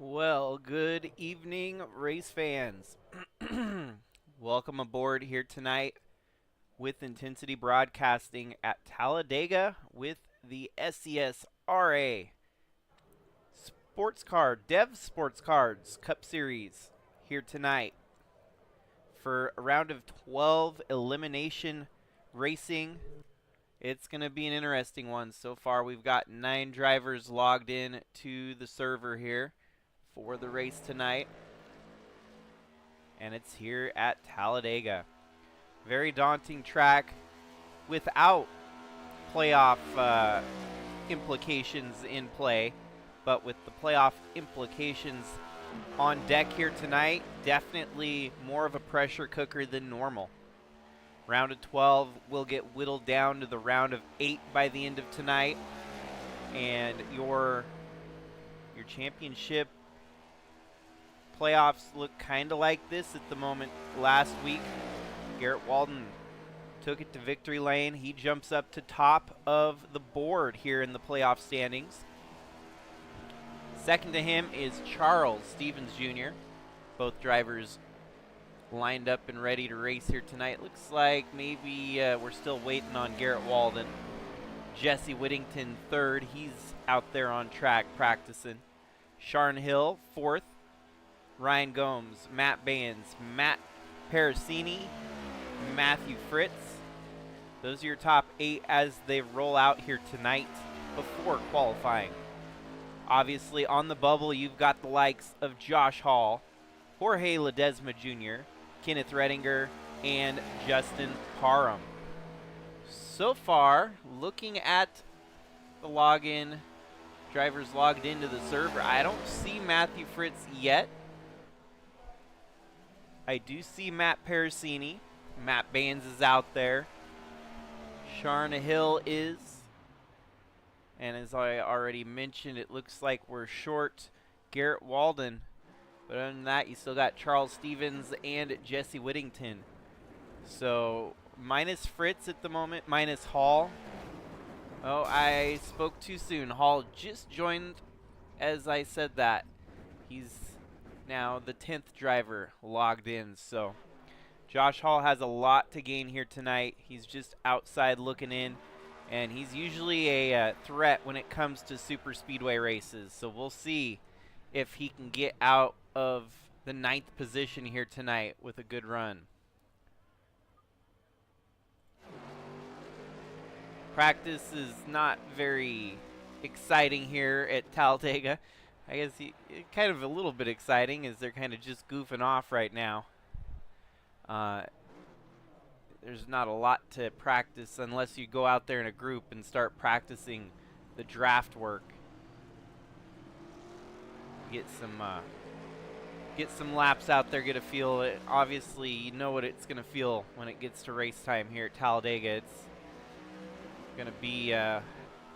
Well, good evening, race fans. Welcome aboard here tonight with Intensity Broadcasting at Talladega with the SCSRA Sports Card, Dev Sports Cards Cup Series here tonight for a round of 12 elimination racing. It's going to be an interesting one. So far, we've got 9 drivers logged in to the server here for the race tonight, and it's here at Talladega. Very daunting track without playoff implications in play, but with the playoff implications on deck here tonight, definitely more of a pressure cooker than normal. Round of 12 will get whittled down to the round of 8 by the end of tonight, and your championship playoffs look kind of like this at the moment. Last week, Garrett Walden took it to victory lane. He jumps up to top of the board here in the playoff standings. Second to him is Charles Stevens Jr. Both drivers lined up and ready to race here tonight. Looks like maybe we're still waiting on Garrett Walden. Jesse Whittington third. He's out there on track practicing. Sharn Hill fourth. Ryan Gomes, Matt Baines, Matt Parasini, Matthew Fritz. Those are your top 8 as they roll out here tonight before qualifying. Obviously, on the bubble, you've got the likes of Josh Hall, Jorge Ledesma Jr., Kenneth Redinger, and Justin Parham. So far, looking at the login, drivers logged into the server, I don't see Matthew Fritz yet. I do see Matt Parasini. Matt Baines is out there. Sharna Hill is. And as I already mentioned, it looks like we're short Garrett Walden. But other than that, you still got Charles Stevens and Jesse Whittington. So, minus Fritz at the moment, minus Hall. Oh, I spoke too soon. Hall just joined as I said that. He's now the 10th driver logged in. So, Josh Hall has a lot to gain here tonight. He's just outside looking in. And he's usually a threat when it comes to Superspeedway races. So we'll see if he can get out of the 9th position here tonight with a good run. Practice is not very exciting here at Talladega. I guess kind of a little bit exciting as they're kind of just goofing off right now. There's not a lot to practice unless you go out there in a group and start practicing the draft work. Get some laps out there, get a feel. Obviously, you know what it's going to feel when it gets to race time here at Talladega. It's going to be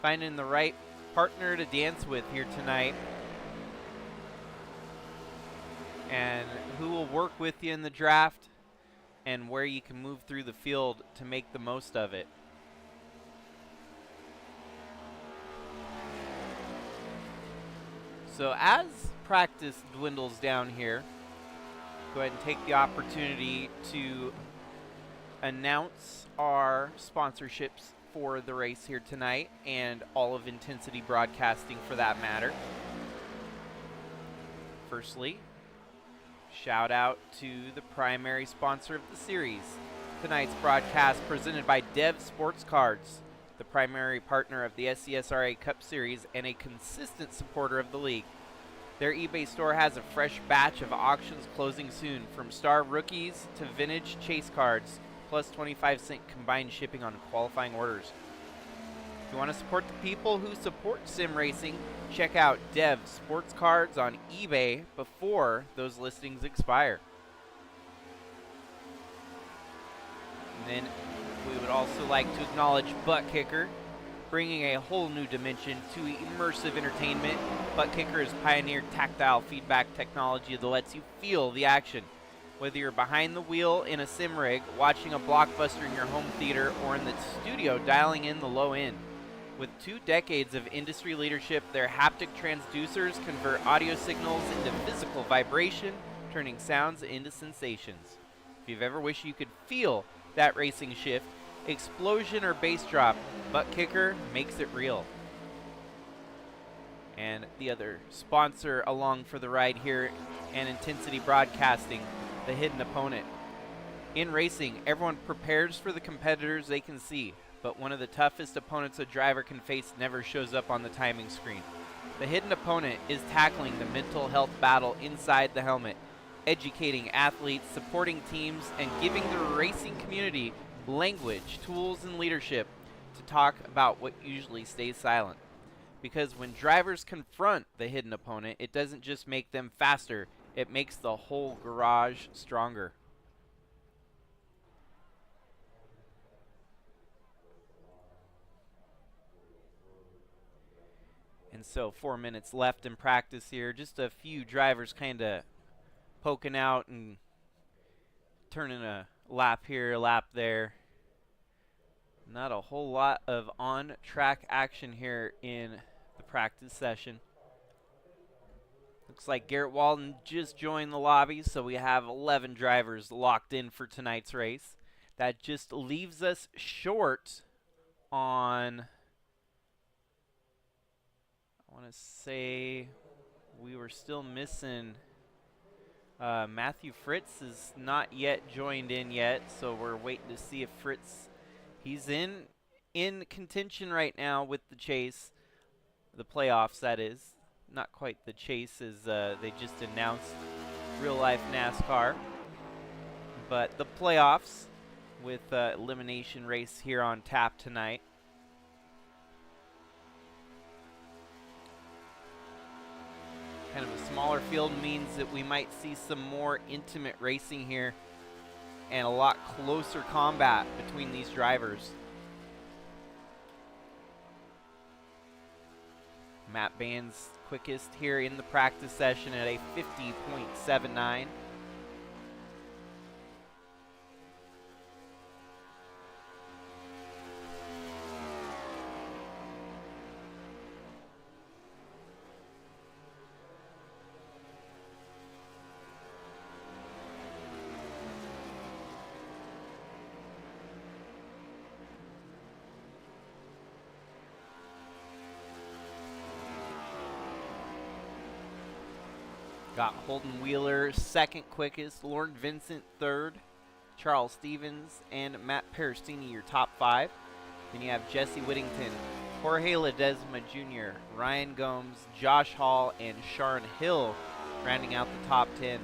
finding the right partner to dance with here tonight. And who will work with you in the draft, and where you can move through the field to make the most of it. So as practice dwindles down here, go ahead and take the opportunity to announce our sponsorships for the race here tonight, and all of Intensity Broadcasting for that matter. Firstly, shout out to the primary sponsor of the series. Tonight's broadcast presented by Dev Sports Cards, the primary partner of the SCSRA Cup Series and a consistent supporter of the league. Their eBay store has a fresh batch of auctions closing soon, from star rookies to vintage chase cards, plus 25-cent combined shipping on qualifying orders. If you want to support the people who support sim racing, check out Dev Sports Cards on eBay before those listings expire. And then we would also like to acknowledge Butt Kicker, bringing a whole new dimension to immersive entertainment. Butt Kicker has pioneered tactile feedback technology that lets you feel the action. Whether you're behind the wheel in a sim rig, watching a blockbuster in your home theater, or in the studio dialing in the low end, With 2 decades of industry leadership, their haptic transducers convert audio signals into physical vibration, turning sounds into sensations. If you've ever wished you could feel that racing shift, explosion or bass drop, Butt Kicker makes it real. And the other sponsor along for the ride here, and Intensity Broadcasting, the hidden opponent. In racing, everyone prepares for the competitors they can see, but one of the toughest opponents a driver can face never shows up on the timing screen. The hidden opponent is tackling the mental health battle inside the helmet, educating athletes, supporting teams, and giving the racing community language, tools, and leadership to talk about what usually stays silent. Because when drivers confront the hidden opponent, it doesn't just make them faster, it makes the whole garage stronger. And so 4 minutes left in practice here. Just a few drivers kind of poking out and turning a lap here, a lap there. Not a whole lot of on-track action here in the practice session. Looks like Garrett Walden just joined the lobby, so we have 11 drivers locked in for tonight's race. That just leaves us short on, I want to say we were still missing Matthew Fritz is not yet joined in yet, so we're waiting to see if Fritz, he's in contention right now with the chase, the playoffs that is. Not quite the chase as they just announced real life NASCAR, but the playoffs with elimination race here on tap tonight. Kind of a smaller field means that we might see some more intimate racing here and a lot closer combat between these drivers. Matt Band's quickest here in the practice session at a 50.79. Got Holden Wheeler second quickest, Lauren Vincent third, Charles Stevens and Matt Peristini your top 5. Then you have Jesse Whittington, Jorge Ledesma Jr., Ryan Gomes, Josh Hall, and Sharon Hill rounding out the top 10.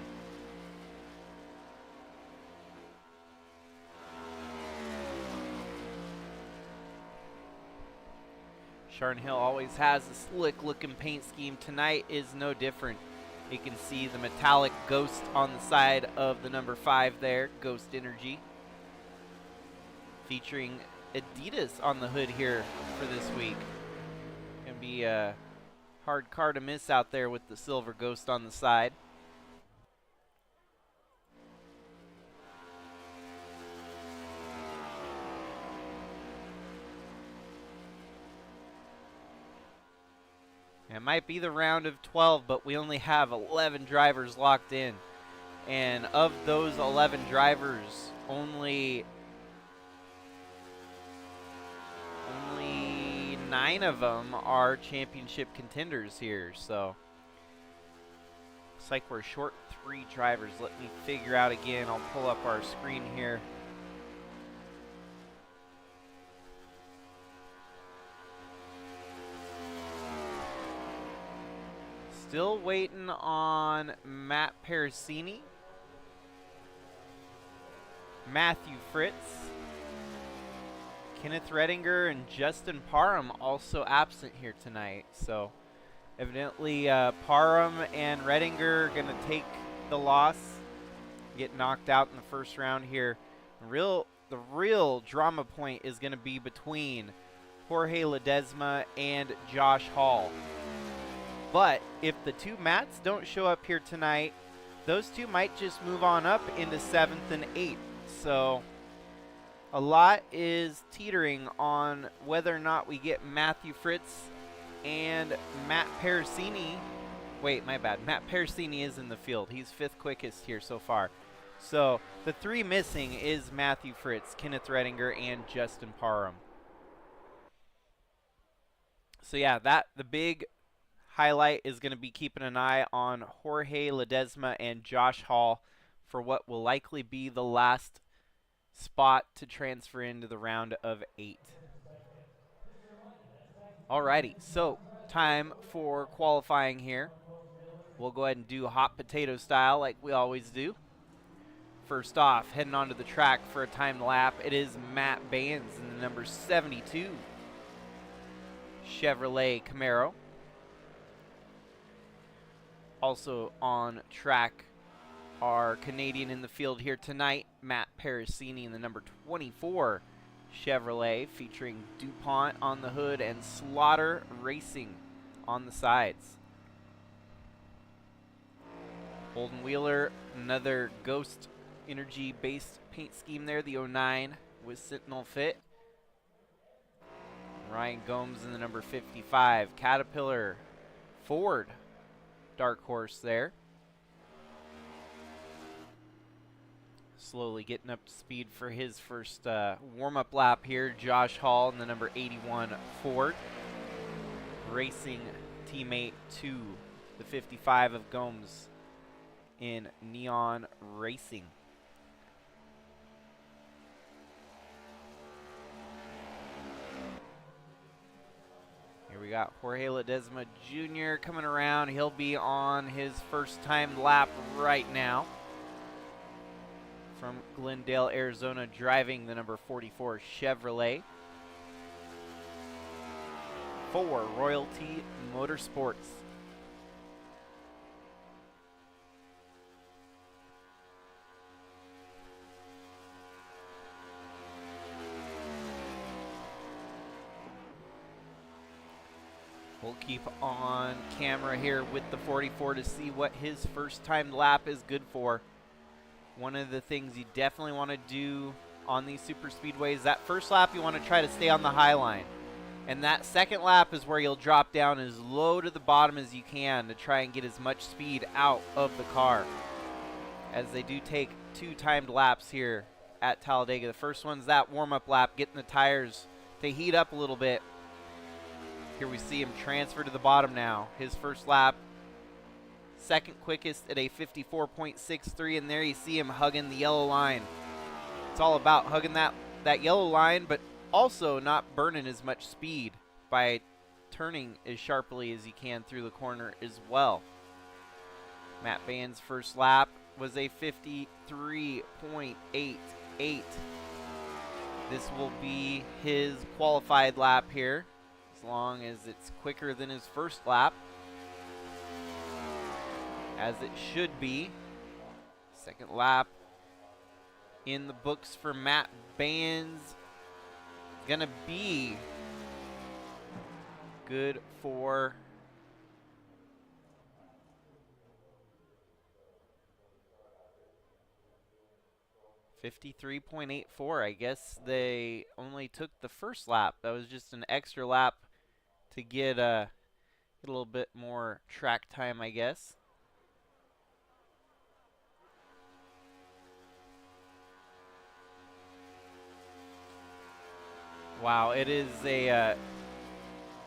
Sharon Hill always has a slick looking paint scheme. Tonight is no different. You can see the metallic ghost on the side of the number 5 there, Ghost Energy. Featuring Adidas on the hood here for this week. Gonna be a hard car to miss out there with the silver ghost on the side. It might be the round of 12, but we only have 11 drivers locked in. And of those 11 drivers, only 9 of them are championship contenders here. So looks like we're short 3 drivers. Let me figure out again. I'll pull up our screen here. Still waiting on Matt Pericini, Matthew Fritz, Kenneth Redinger, and Justin Parham also absent here tonight. So evidently Parham and Redinger are going to take the loss, get knocked out in the first round here. The real drama point is going to be between Jorge Ledesma and Josh Hall. But if the 2 Matts don't show up here tonight, those 2 might just move on up into 7th and 8th. So a lot is teetering on whether or not we get Matthew Fritz and Matt Parasini. Wait, my bad. Matt Parasini is in the field. He's 5th quickest here so far. So the 3 missing is Matthew Fritz, Kenneth Redinger, and Justin Parham. So yeah, the big highlight is going to be keeping an eye on Jorge Ledesma and Josh Hall for what will likely be the last spot to transfer into the round of 8. Alrighty, so time for qualifying here. We'll go ahead and do hot potato style like we always do. First off, heading onto the track for a timed lap, it is Matt Baines in the number 72 Chevrolet Camaro. Also on track, our Canadian in the field here tonight, Matt Parasini in the number 24 Chevrolet, featuring DuPont on the hood and Slaughter Racing on the sides. Holden Wheeler, another Ghost Energy based paint scheme there, the 09 with Sentinel Fit. Ryan Gomes in the number 55 Caterpillar Ford dark horse there. Slowly getting up to speed for his first warm-up lap here, Josh Hall in the number 81 Ford. Racing teammate to the 55 of Gomes in Neon Racing. Here we got Jorge Ledesma Jr. coming around. He'll be on his first time lap right now. From Glendale, Arizona, driving the number 44 Chevrolet for Royalty Motorsports. We'll keep on camera here with the 44 to see what his first time lap is good for. One of the things you definitely want to do on these super speedways, that first lap you want to try to stay on the high line. And that second lap is where you'll drop down as low to the bottom as you can to try and get as much speed out of the car. As they do take 2 timed laps here at Talladega. The first one's that warm-up lap, getting the tires to heat up a little bit. Here we see him transfer to the bottom now. His first lap, 2nd quickest at a 54.63, and there you see him hugging the yellow line. It's all about hugging that yellow line, but also not burning as much speed by turning as sharply as you can through the corner as well. Matt Baines' first lap was a 53.88. This will be his qualified lap here, as long as it's quicker than his first lap, as it should be. Second lap in the books for Matt Baines. Gonna be good for .54. I guess they only took the first lap. That was just an extra lap to get a little bit more track time, I guess. Wow, it is a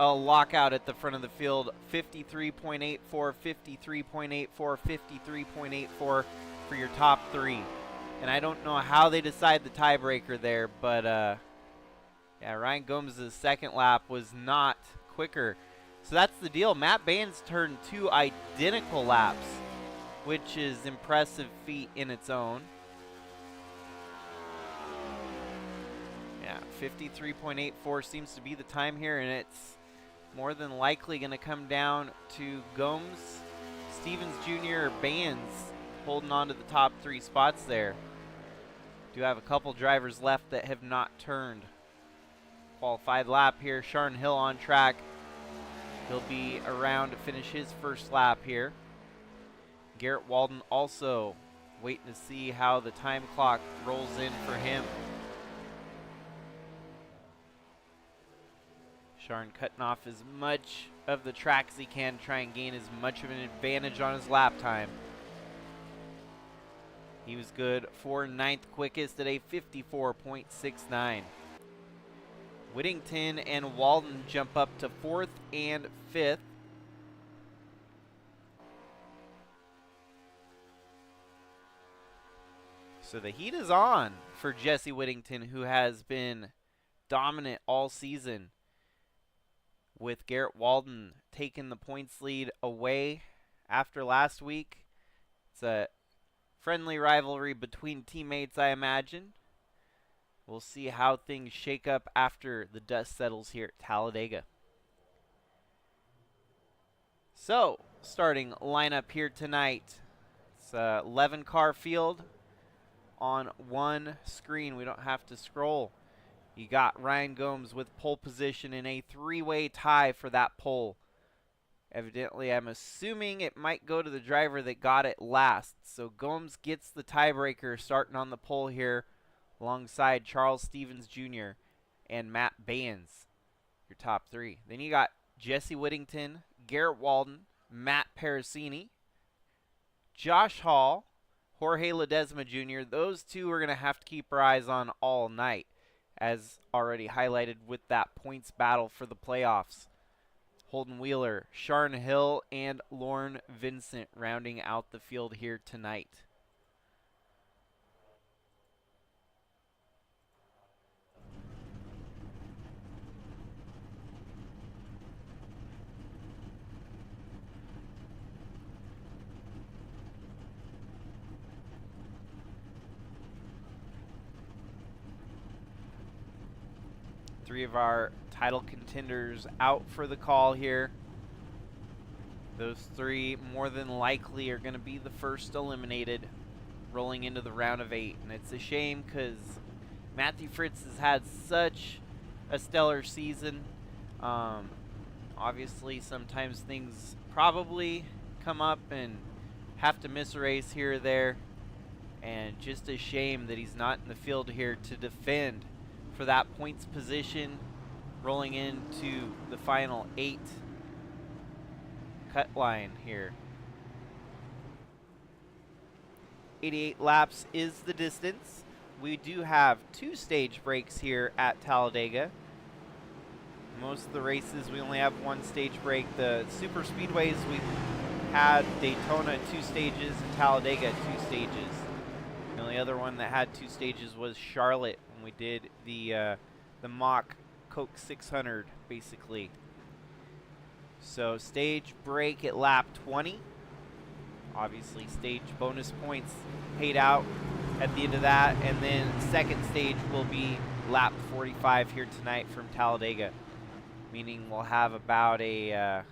lockout at the front of the field. 53.84, 53.84, 53.84 for your top 3. And I don't know how they decide the tiebreaker there, but yeah, Ryan Gomes' second lap was not quicker. So that's the deal. Matt Baines turned 2 identical laps, which is impressive feat in its own. Yeah, 53.84 seems to be the time here, and it's more than likely going to come down to Gomes, Stevens Jr., or Baines holding on to the top 3 spots there. Do have a couple drivers left that have not turned. Qualified lap here, Sharon Hill on track. He'll be around to finish his first lap here. Garrett Walden also waiting to see how the time clock rolls in for him. Sharn cutting off as much of the track as he can to try and gain as much of an advantage on his lap time. He was good for 9th quickest at a 54.69. Whittington and Walden jump up to 4th and 5th. So the heat is on for Jesse Whittington, who has been dominant all season, with Garrett Walden taking the points lead away after last week. It's a friendly rivalry between teammates, I imagine. We'll see how things shake up after the dust settles here at Talladega. So, starting lineup here tonight. It's a 11-car field on one screen. We don't have to scroll. You got Ryan Gomes with pole position in a 3-way tie for that pole. Evidently, I'm assuming it might go to the driver that got it last. So Gomes gets the tiebreaker starting on the pole here alongside Charles Stevens Jr. and Matt Baines, your top three. Then you got Jesse Whittington, Garrett Walden, Matt Parasini, Josh Hall, Jorge Ledesma Jr. Those two are going to have to keep our eyes on all night, as already highlighted with that points battle for the playoffs. Holden Wheeler, Sharn Hill, and Lauren Vincent rounding out the field here tonight. Three of our title contenders out for the call here. Those three more than likely are going to be the first eliminated rolling into the round of 8. And it's a shame because Matthew Fritz has had such a stellar season. Obviously, sometimes things probably come up and have to miss a race here or there. And just a shame that he's not in the field here to defend for that points position rolling into the final 8 cut line here. 88 laps is the distance. We do have 2 stage breaks here at Talladega. Most of the races we only have 1 stage break. The Superspeedways we had Daytona 2 stages and Talladega 2 stages. The only other one that had 2 stages was Charlotte when we did the mock Coke 600, basically. So stage break at lap 20. Obviously, stage bonus points paid out at the end of that, and then second stage will be lap 45 here tonight from Talladega, meaning we'll have about a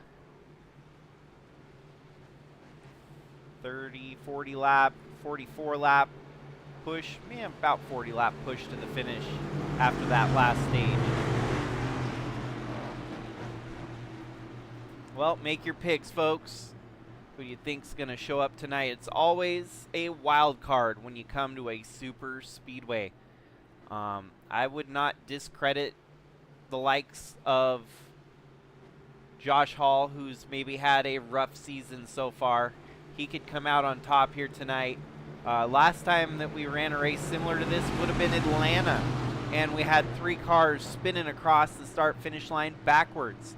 30, 40 lap, 44 lap push, about 40 lap push to the finish after that last stage. Well, make your picks, folks. Who do you think's going to show up tonight? It's always a wild card when you come to a super speedway. I would not discredit the likes of Josh Hall, who's maybe had a rough season so far. He could come out on top here tonight. Last time that we ran a race similar to this would have been Atlanta, and we had 3 cars spinning across the start-finish line backwards.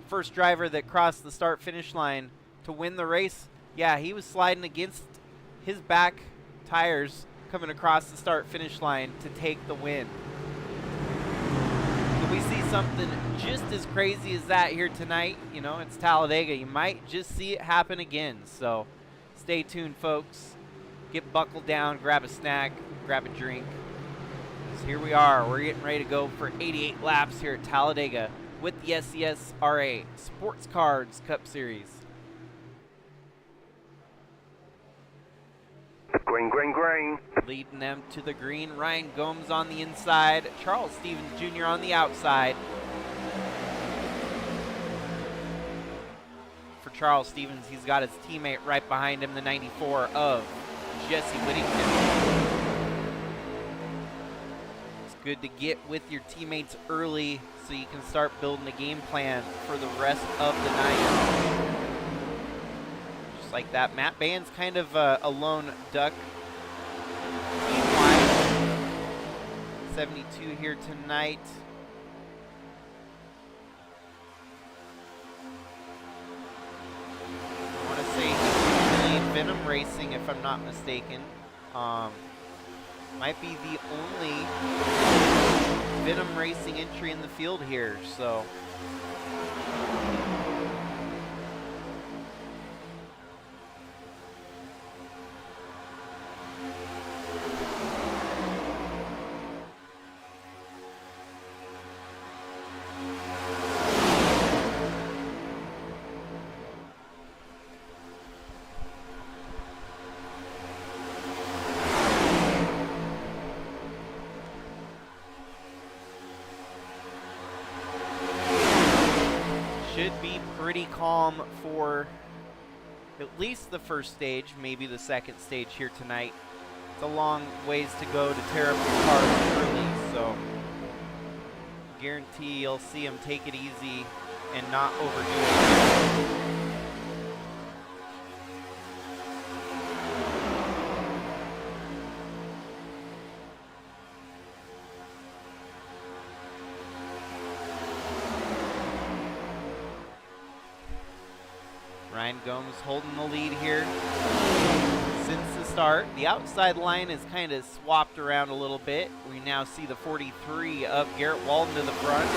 First driver that crossed the start-finish line to win the race, yeah, he was sliding against his back tires coming across the start-finish line to take the win. Could we see something just as crazy as that here tonight? You know, it's Talladega. You might just see it happen again. So stay tuned, folks. Get buckled down, grab a snack, grab a drink. So here we are. We're getting ready to go for 88 laps here at Talladega with the SCSRA Sports Cards Cup Series. Green, green, green. Leading them to the green, Ryan Gomes on the inside, Charles Stevens Jr. on the outside. For Charles Stevens, he's got his teammate right behind him, the 94 of Jesse Whittington. It's good to get with your teammates early so you can start building a game plan for the rest of the night. Just like that. Matt Band's kind of a lone duck team-wise. 72 here tonight. I want to say he's usually Venom Racing, if I'm not mistaken. Might be the only Venom Racing entry in the field here, so. Should be pretty calm for at least the first stage, maybe the second stage here tonight. It's a long ways to go to tear up the cars early, so guarantee you'll see him take it easy and not overdo it. Ryan Gomes holding the lead here since the start. The outside line is kind of swapped around a little bit. We now see the 43 of Garrett Walden to the front.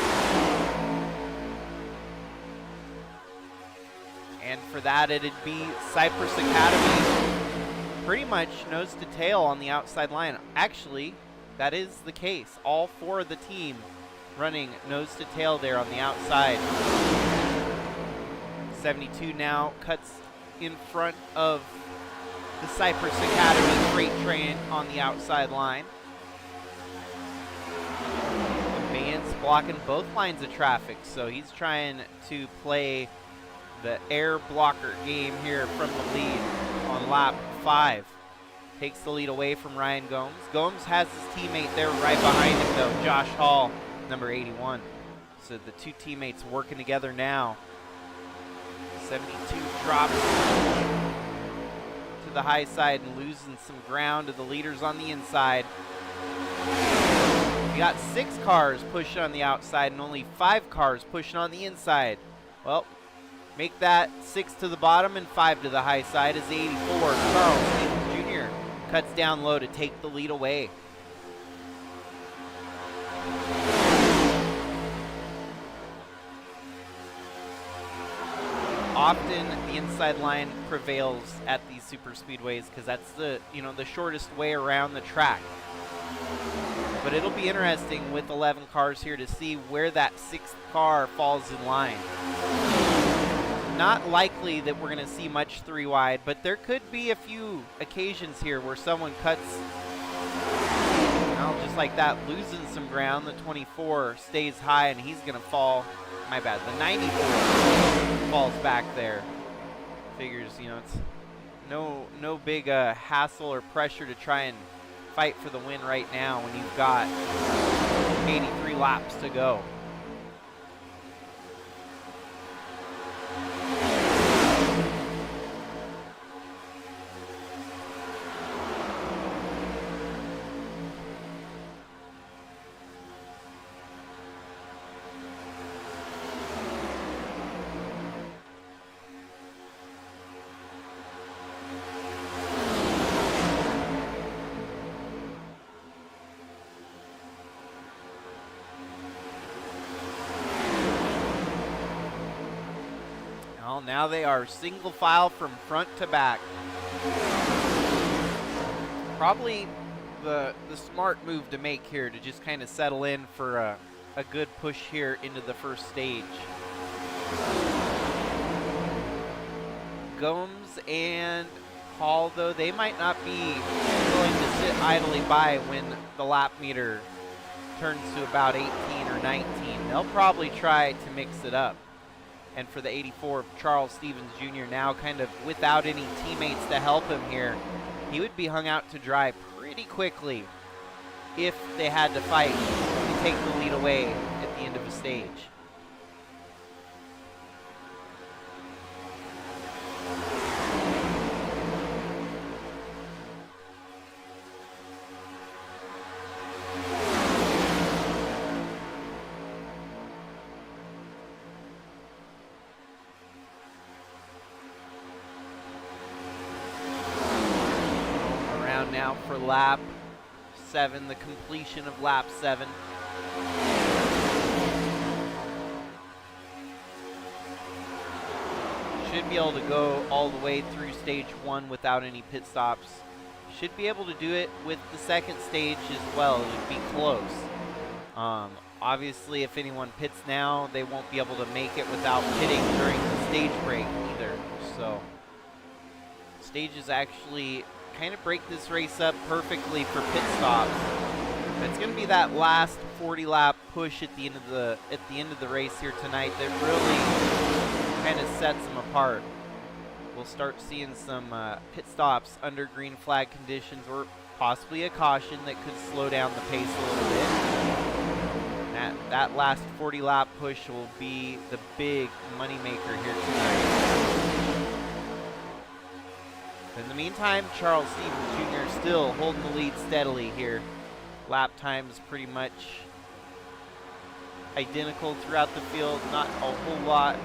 And for that, it'd be Cypress Academy pretty much nose to tail on the outside line. Actually, that is the case. All four of the team running nose to tail there on the outside. 72 now cuts in front of the Cypress Academy freight train on the outside line. The Band's blocking both lines of traffic, so he's trying to play the air blocker game here from the lead on lap 5. Takes the lead away from Ryan Gomes. Gomes has his teammate there right behind him though, Josh Hall, number 81. So the two teammates working together now. 72 drops to the high side and losing some ground to the leaders on the inside. We got 6 cars pushing on the outside and only 5 cars pushing on the inside. Well, make that 6 to the bottom and 5 to the high side as the 84, Charles Stevens Jr. cuts down low to take the lead away. Often the inside line prevails at these super speedways because that's the the shortest way around the track. But it'll be interesting with 11 cars here to see where that 6th car falls in line. Not likely that we're going to see much 3 wide, but there could be a few occasions here where someone cuts, just like that, losing some ground. The 24 stays high and he's going to fall. My bad. The 94 falls back there. Figures, it's no big hassle or pressure to try and fight for the win right now when you've got 83 laps to go. Now they are single file from front to back. Probably the smart move to make here to just kind of settle in for a good push here into the first stage. Gomes and Hall, though, they might not be willing to sit idly by when the lap meter turns to about 18 or 19. They'll probably try to mix it up. And for the 84, Charles Stevens Jr. now kind of without any teammates to help him here, he would be hung out to dry pretty quickly. if they had to fight to take the lead away at the end of a stage. Now for lap 7, the completion of lap 7. Should be able to go all the way through stage 1 without any pit stops. Should be able to do it with the second stage as well. It would be close. Obviously, if anyone pits now, they won't be able to make it without pitting during the stage break either. So, stages actually kind of break this race up perfectly for pit stops. But it's going to be that last 40 lap push at the end of the race here tonight that really kind of sets them apart. We'll start seeing some pit stops under green flag conditions, or possibly a caution that could slow down the pace a little bit. That last 40 lap push will be the big moneymaker here tonight. In the meantime, Charles Stevens Jr. still holding the lead steadily here. Lap times pretty much identical throughout the field. Not a whole lot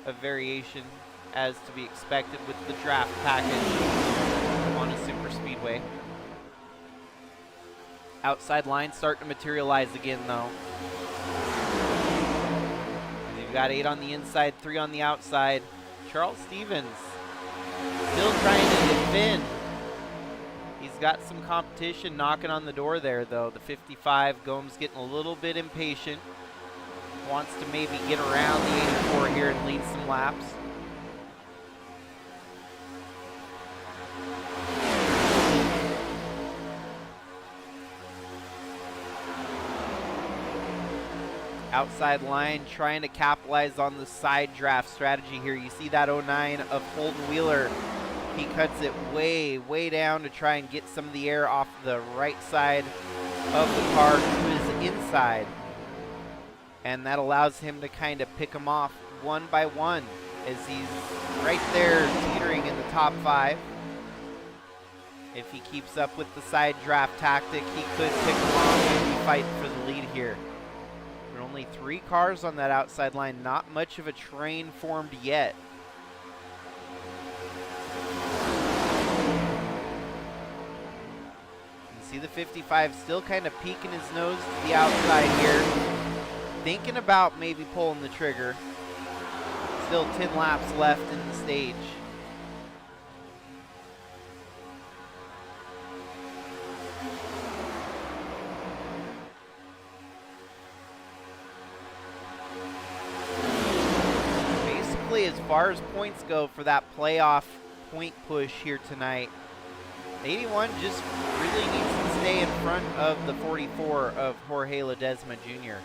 of variation as to be expected with the draft package on a Superspeedway. Outside line starting to materialize again though. You've got 8 on the inside, 3 on the outside. Charles Stevens still trying to defend. He's got some competition knocking on the door there, though. The 55, Gomes getting a little bit impatient. Wants to maybe get around the 84 here and lead some laps. Outside line trying to capitalize on the side draft strategy here. You see that 09 of Holden Wheeler. He cuts it way, way down to try and get some of the air off the right side of the car to his inside. And that allows him to kind of pick them off one by one as he's right there teetering in the top 5. If he keeps up with the side draft tactic, he could pick them off and be fighting for the lead here. Only 3 cars on that outside line, not much of a train formed yet. You see the 55 still kind of peeking his nose to the outside here, thinking about maybe pulling the trigger. Still 10 laps left in the stage. As far as points go for that playoff point push here tonight, 81 just really needs to stay in front of the 44 of Jorge Ledesma Jr.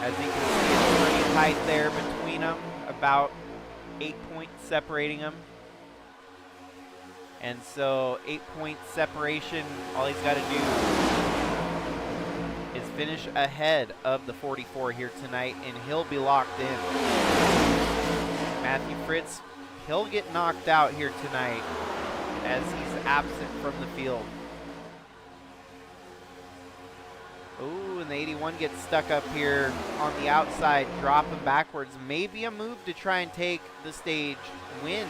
As you can see, it's pretty tight there between them, about 8 points separating them. And so 8 point separation, all he's got to do is finish ahead of the 44 here tonight, and he'll be locked in. Matthew Fritz, he'll get knocked out here tonight as he's absent from the field. Ooh, and the 81 gets stuck up here on the outside, dropping backwards. Maybe a move to try and take the stage win.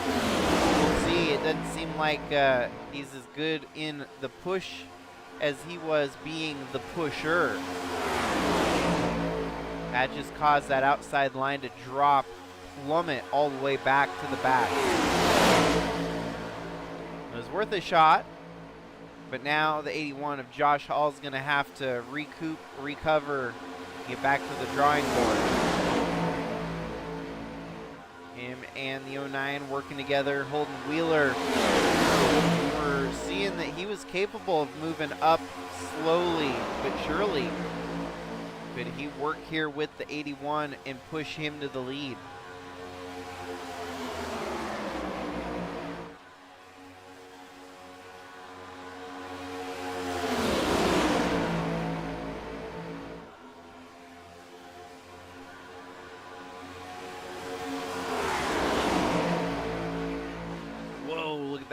We'll see. It doesn't seem like he's as good in the push as he was being the pusher. That just caused that outside line to drop, plummet all the way back to the back. It was worth a shot, but now the 81 of Josh Hall is going to have to recoup, recover, get back to the drawing board. Him and the 09 working together. Holden Wheeler, we're seeing that he was capable of moving up slowly but surely. Could he work here with the 81 and push him to the lead?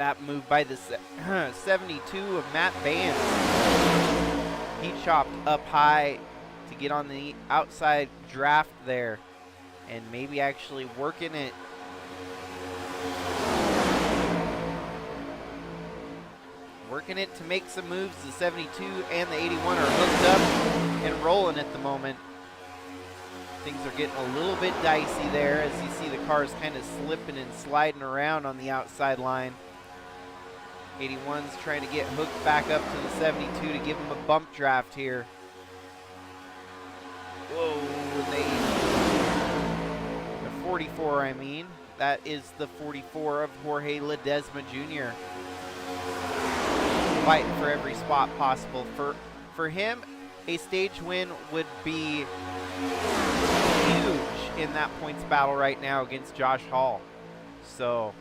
that move by the 72 of Matt Vance. He chopped up high to get on the outside draft there and maybe actually working it. Working it to make some moves. The 72 and the 81 are hooked up and rolling at the moment. Things are getting a little bit dicey there as you see the cars kind of slipping and sliding around on the outside line. 81's trying to get hooked back up to the 72 to give him a bump draft here. Whoa, the 44, I mean. That is the 44 of Jorge Ledesma Jr. Fighting for every spot possible. For him, a stage win would be huge in that points battle right now against Josh Hall. So,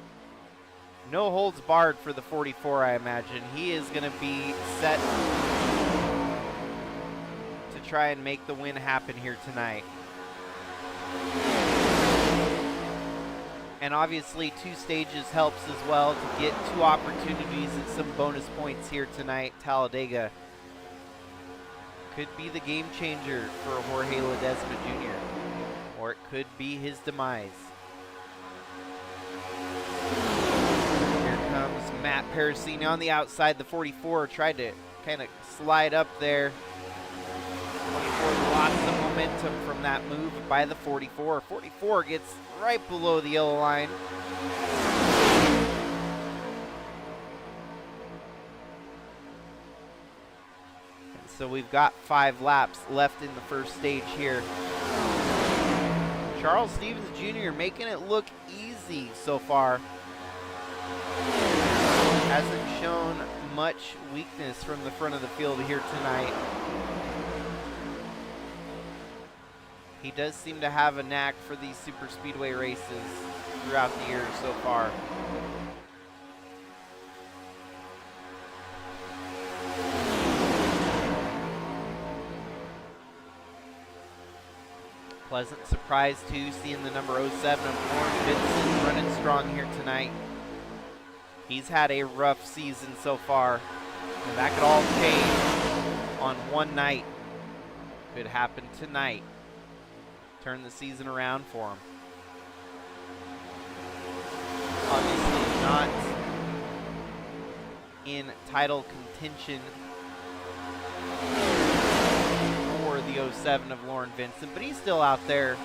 no holds barred for the 44, I imagine. He is going to be set to try and make the win happen here tonight. And obviously 2 stages helps as well to get 2 opportunities and some bonus points here tonight. Talladega could be the game changer for Jorge Ledesma Jr. or it could be his demise. Here comes Matt Parasini on the outside. The 44 tried to kind of slide up there. 24 lost the momentum from that move by the 44. 44 gets right below the yellow line. And so we've got 5 laps left in the first stage here. Charles Stevens Jr. making it look easy so far. Hasn't shown much weakness from the front of the field here tonight. He does seem to have a knack for these Superspeedway races throughout the years so far. Pleasant surprise too, seeing the number 07 of Lauren Vincent running strong here tonight. He's had a rough season so far, and that could all change on one night. Could happen tonight. Turn the season around for him. Obviously not in title contention for the 07 of Lauren Vincent, but he's still out there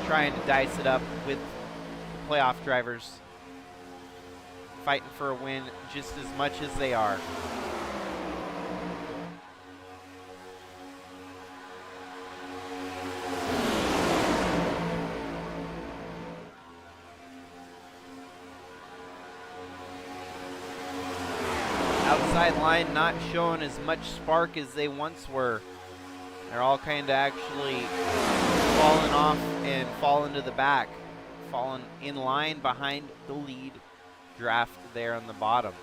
trying to dice it up with playoff drivers, fighting for a win just as much as they are. Outside line not showing as much spark as they once were. They're all kind of actually falling off and falling to the back, falling in line behind the lead draft there on the bottom.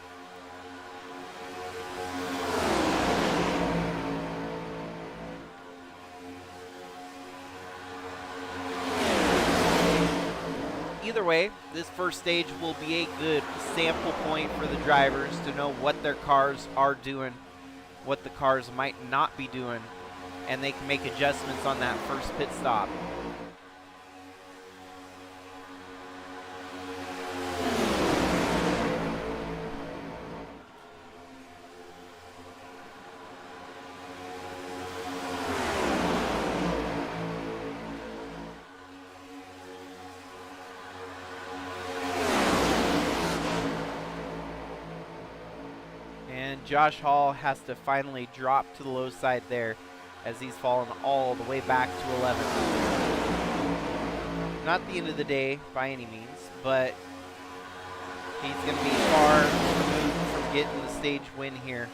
Either way, this first stage will be a good sample point for the drivers to know what their cars are doing, what the cars might not be doing, and they can make adjustments on that first pit stop. Josh Hall has to finally drop to the low side there as he's fallen all the way back to 11th. Not the end of the day by any means, but he's going to be far removed from getting the stage win here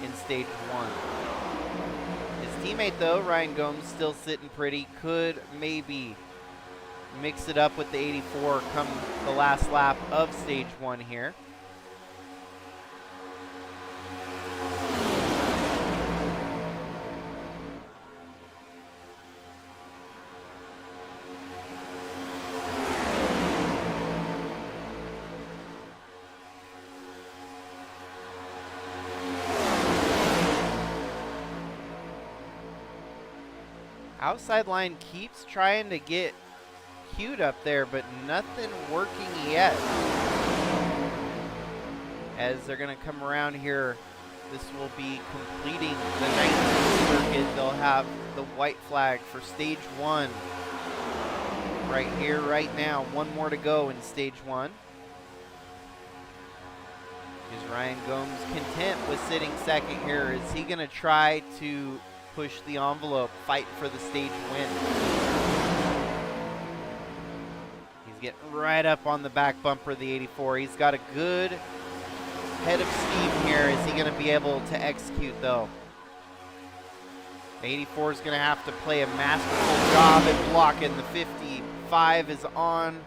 in stage 1. His teammate though, Ryan Gomes, still sitting pretty, could maybe mix it up with the 84 come the last lap of stage 1 here. Outside line keeps trying to get queued up there, but nothing working yet. As they're going to come around here, this will be completing the 19th circuit. They'll have the white flag for stage 1 right here, right now. One more to go in stage 1. Is Ryan Gomes content with sitting second here? Is he going to try to push the envelope, fight for the stage win? He's getting right up on the back bumper of the 84. He's got a good head of steam here. Is he going to be able to execute, though? The 84 is going to have to play a masterful job at blocking. The 55 is on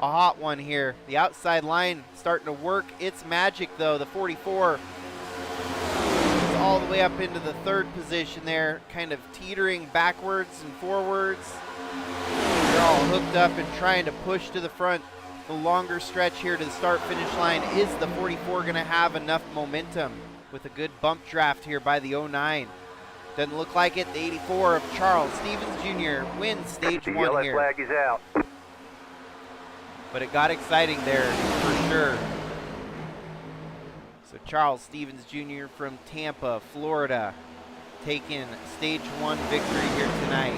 a hot one here. The outside line starting to work its magic, though. The 44 is all the way up into the 3rd position there, kind of teetering backwards and forwards. They're all hooked up and trying to push to the front. The longer stretch here to the start-finish line. Is the 44 going to have enough momentum with a good bump draft here by the 09? Doesn't look like it. The 84 of Charles Stevens Jr. wins stage 1 yellow here. Flag is out. But it got exciting there for sure. So Charles Stevens Jr. from Tampa, Florida, taking stage 1 victory here tonight.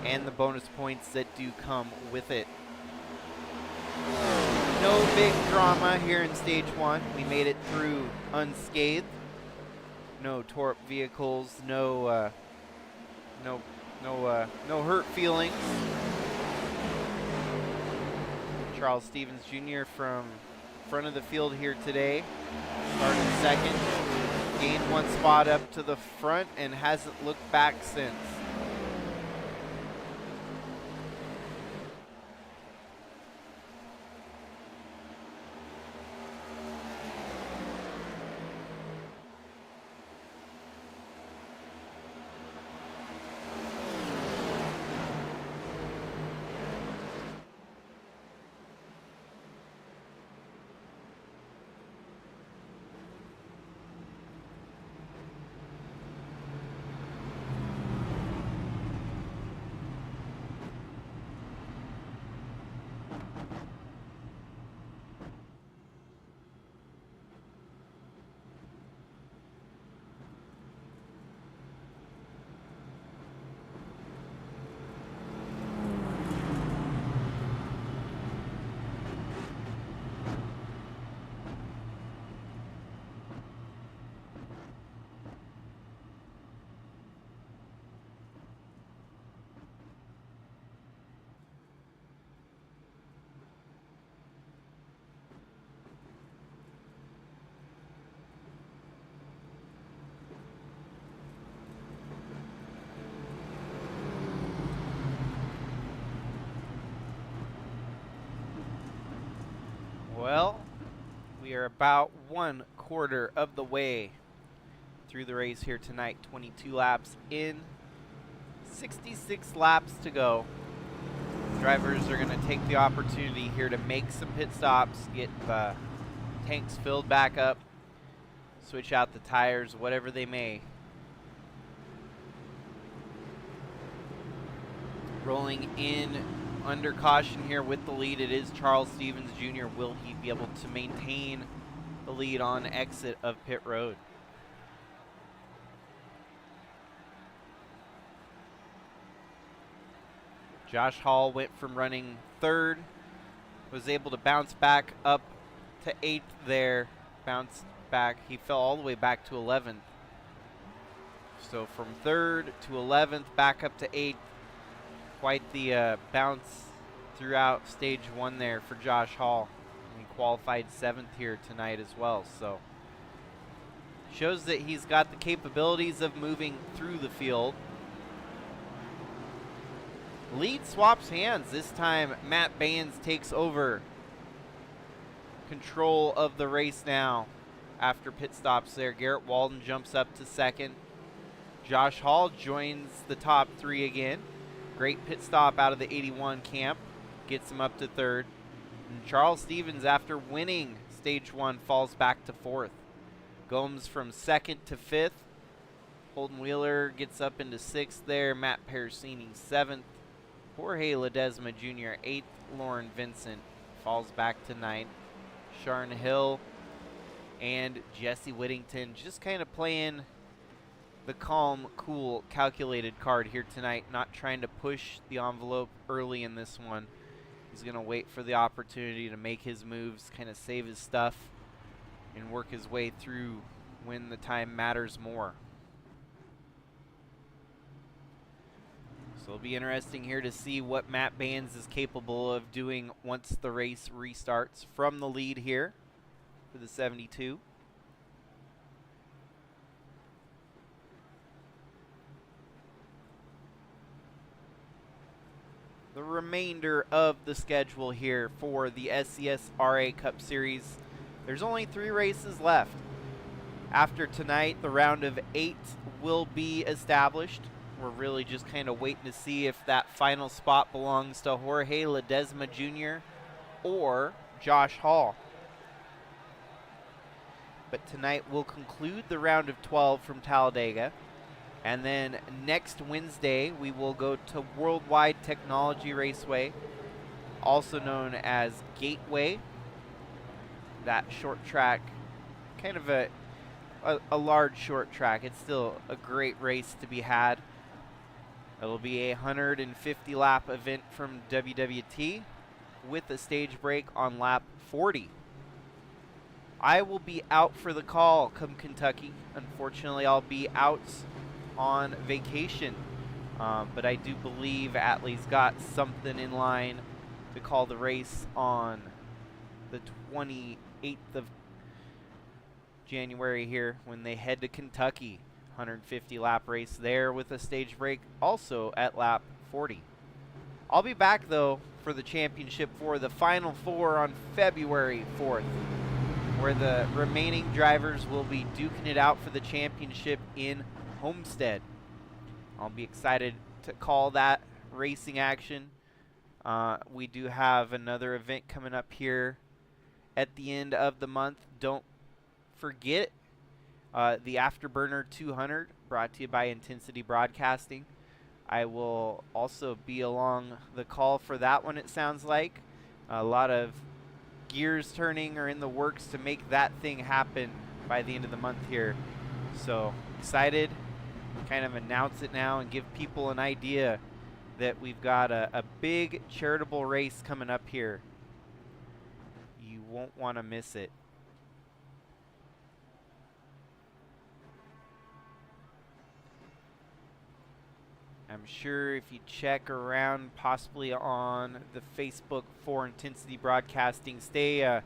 And the bonus points that do come with it. No big drama here in stage 1. We made it through unscathed. No tore up vehicles, no hurt feelings. Charles Stevens Jr. from front of the field here today, started second, gained 1 spot up to the front and hasn't looked back since. Well, we are about 1/4 of the way through the race here tonight. 22 laps in, 66 laps to go. Drivers are going to take the opportunity here to make some pit stops, get the tanks filled back up, switch out the tires, whatever they may. Rolling in under caution here with the lead, it is Charles Stevens Jr. Will he be able to maintain the lead on exit of pit road? Josh Hall went from running 3rd, was able to bounce back up to 8th there, bounced back. He fell all the way back to 11th. So from 3rd to 11th, back up to 8th. Quite the bounce throughout stage 1 there for Josh Hall. And he qualified 7th here tonight as well. So shows that he's got the capabilities of moving through the field. Lead swaps hands. This time Matt Baines takes over control of the race now after pit stops there. Garrett Walden jumps up to 2nd. Josh Hall joins the top 3 again. Great pit stop out of the 81 camp. Gets him up to 3rd. And Charles Stevens, after winning stage 1, falls back to 4th. Gomes from 2nd to 5th. Holden Wheeler gets up into 6th there. Matt Pericini 7th. Jorge Ledesma Jr. 8th. Lauren Vincent falls back to 9th. Sharon Hill and Jesse Whittington just kind of playing the calm, cool, calculated card here tonight, not trying to push the envelope early in this one. He's going to wait for the opportunity to make his moves, kind of save his stuff, and work his way through when the time matters more. So it'll be interesting here to see what Matt Bands is capable of doing once the race restarts from the lead here for the 72. The remainder of the schedule here for the SCSRA Cup Series. There's only 3 races left. After tonight, the round of 8 will be established. We're really just kind of waiting to see if that final spot belongs to Jorge Ledesma Jr. or Josh Hall. But tonight we'll conclude the round of 12 from Talladega. And then next Wednesday, we will go to Worldwide Technology Raceway, also known as Gateway. That short track, kind of a large short track. It's still a great race to be had. It'll be a 150 lap event from WWT with a stage break on lap 40. I will be out for the call come Kentucky. Unfortunately, I'll be out on vacation, but I do believe Atlee's got something in line to call the race on the 28th of January here when they head to Kentucky. 150 lap race there with a stage break also at lap 40. I'll be back though for the championship for the Final Four on February 4th, where the remaining drivers will be duking it out for the championship in Homestead. I'll be excited to call that racing action. We do have another event coming up here at the end of the month. Don't forget the Afterburner 200, brought to you by Intensity Broadcasting. I will also be along the call for that one, it sounds like. A lot of gears turning are in the works to make that thing happen by the end of the month here. So excited to kind of announce it now and give people an idea that we've got a big charitable race coming up here. You won't want to miss it. I'm sure if you check around possibly on the Facebook for Intensity Broadcasting, stay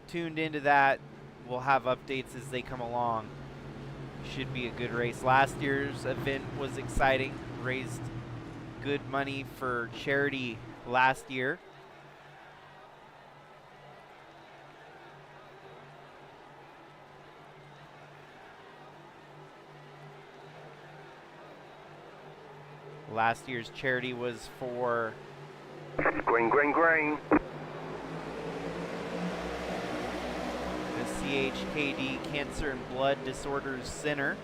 tuned into that. We'll have updates as they come along. Should be a good race. Last year's event was exciting. Raised good money for charity last year. Last year's charity was for Green. the CHKD Cancer and Blood Disorders Center,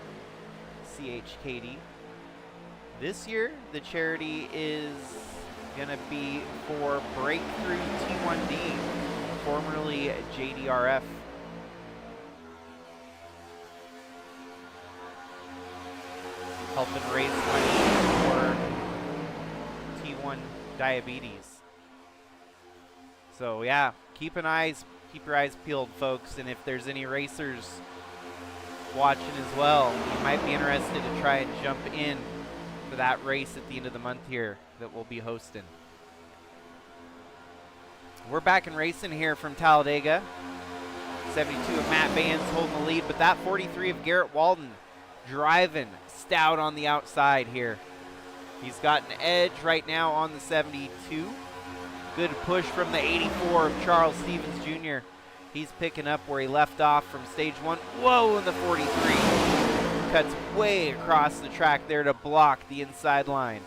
CHKD. This year, the charity is going to be for Breakthrough T1D, formerly JDRF. Helping raise money for T1 diabetes. So yeah, keep your eyes peeled, folks, and if there's any racers watching as well, you might be interested to try and jump in for that race at the end of the month here that we'll be hosting. We're back in racing here from Talladega. 72 of Matt Bands holding the lead, but that 43 of Garrett Walden driving stout on the outside here. He's got an edge right now on the 72. Good push from the 84 of Charles Stevens Jr. He's picking up where he left off from stage 1. Whoa, and the 43 cuts way across the track there to block the inside line.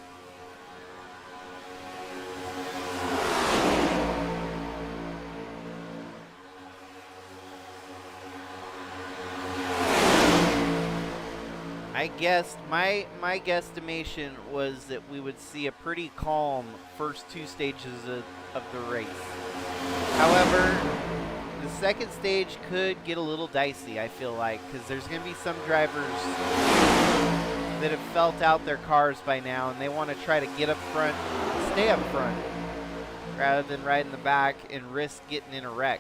I I guessed, my guesstimation was that we would see a pretty calm first 2 stages of the race. However, the second stage could get a little dicey, I feel like, because there's going to be some drivers that have felt out their cars by now, and they want to try to get up front, stay up front, rather than ride in the back and risk getting in a wreck.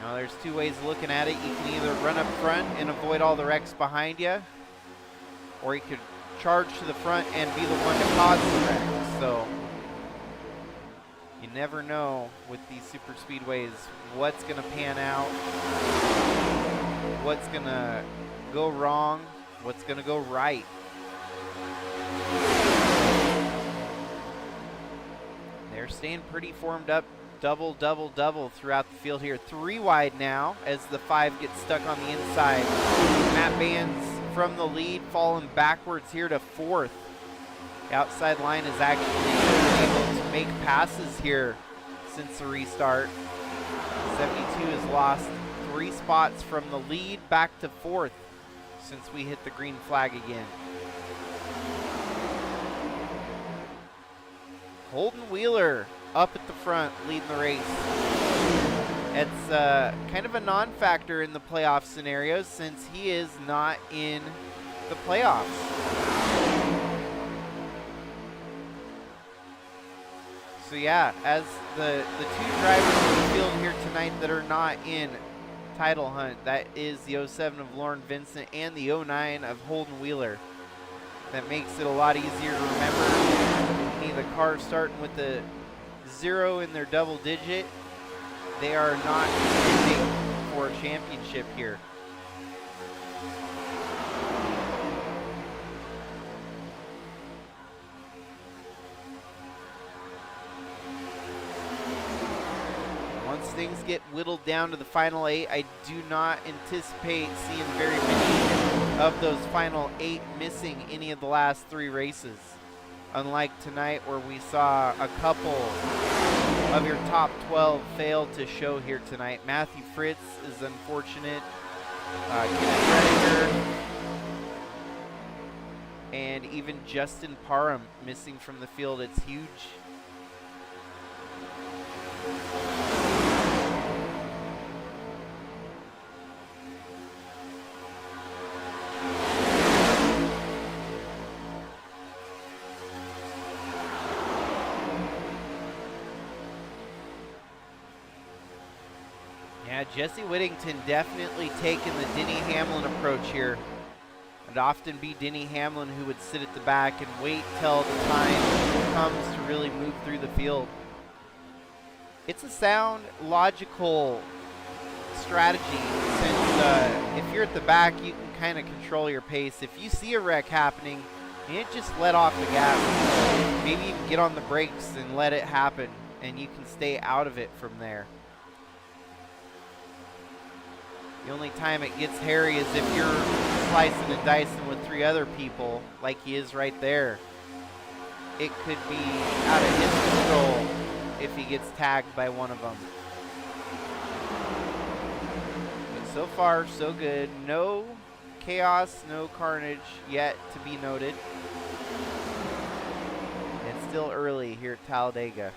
Now, there's 2 ways of looking at it. You can either run up front and avoid all the wrecks behind you, or you could charge to the front and be the one to cause the wreck. So, you never know with these super speedways what's going to pan out, what's going to go wrong, what's going to go right. They're staying pretty formed up. Double, double, double throughout the field here. 3 wide now as the 5 gets stuck on the inside. Matt Bands from the lead falling backwards here to 4th. The outside line is actually able to make passes here since the restart. 72 has lost 3 spots from the lead back to 4th since we hit the green flag again. Holden Wheeler up at the front, leading the race. It's kind of a non-factor in the playoff scenario since he is not in the playoffs. So yeah, as the 2 drivers in the field here tonight that are not in title hunt, that is the 07 of Lauren Vincent and the 09 of Holden Wheeler. That makes it a lot easier to remember. Any of the cars starting with the 0 in their double digit, they are not contending for a championship here. Once things get whittled down to the final 8, I do not anticipate seeing very many of those final 8 missing any of the last 3 races. Unlike tonight where we saw a couple of your top 12 fail to show here tonight. Matthew Fritz is unfortunate. Kenneth Rediger. And even Justin Parham missing from the field. It's huge. Yeah, Jesse Whittington definitely taking the Denny Hamlin approach here. It'd often be Denny Hamlin who would sit at the back and wait till the time comes to really move through the field. It's a sound, logical strategy since if you're at the back, you can kind of control your pace. If you see a wreck happening, you just let off the gas. Maybe even get on the brakes and let it happen, and you can stay out of it from there. The only time it gets hairy is if you're slicing and dicing with 3 other people, like he is right there. It could be out of his control if he gets tagged by one of them. But so far, so good. No chaos, no carnage yet to be noted. It's still early here at Talladega.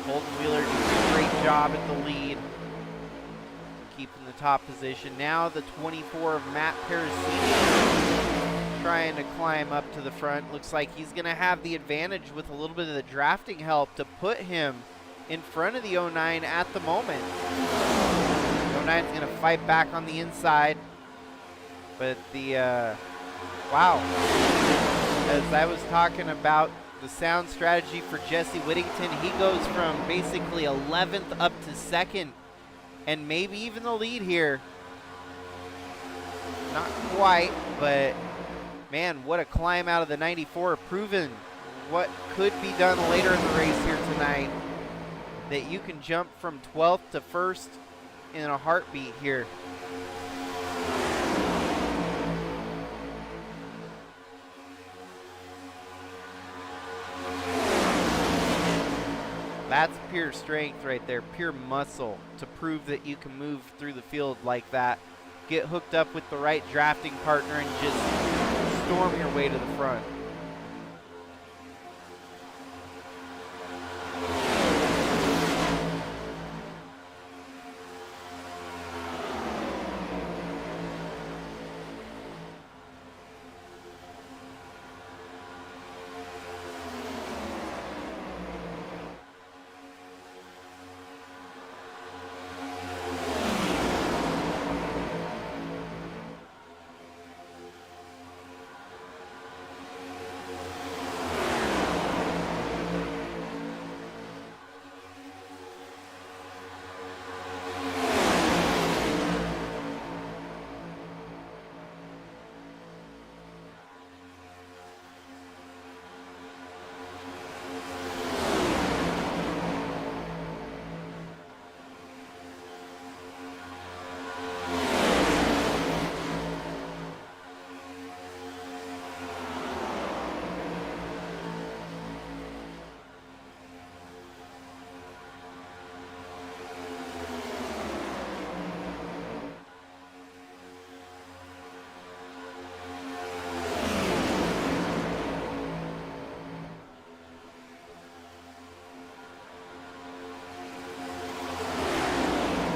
Holden Wheeler doing a great job at the lead, keeping the top position. Now the 24 of Matt Parasini trying to climb up to the front. Looks like he's going to have the advantage with a little bit of the drafting help to put him in front of the 09 at the moment. The 09's going to fight back on the inside, but the, wow. As I was talking about the sound strategy for Jesse Whittington, he goes from basically 11th up to 2nd and maybe even the lead here. Not quite, but man, what a climb out of the 94, proving what could be done later in the race here tonight, that you can jump from 12th to 1st in a heartbeat here. That's pure strength right there, pure muscle to prove that you can move through the field like that. Get hooked up with the right drafting partner and just storm your way to the front.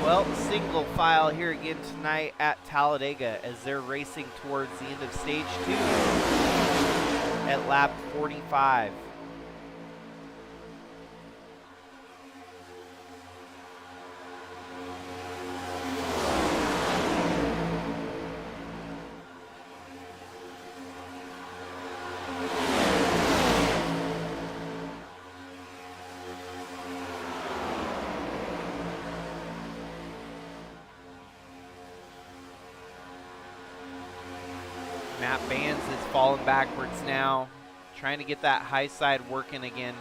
Well, single file here again tonight at Talladega as they're racing towards the end of stage 2 at lap 45. Matt Bands is falling backwards now, trying to get that high side working again.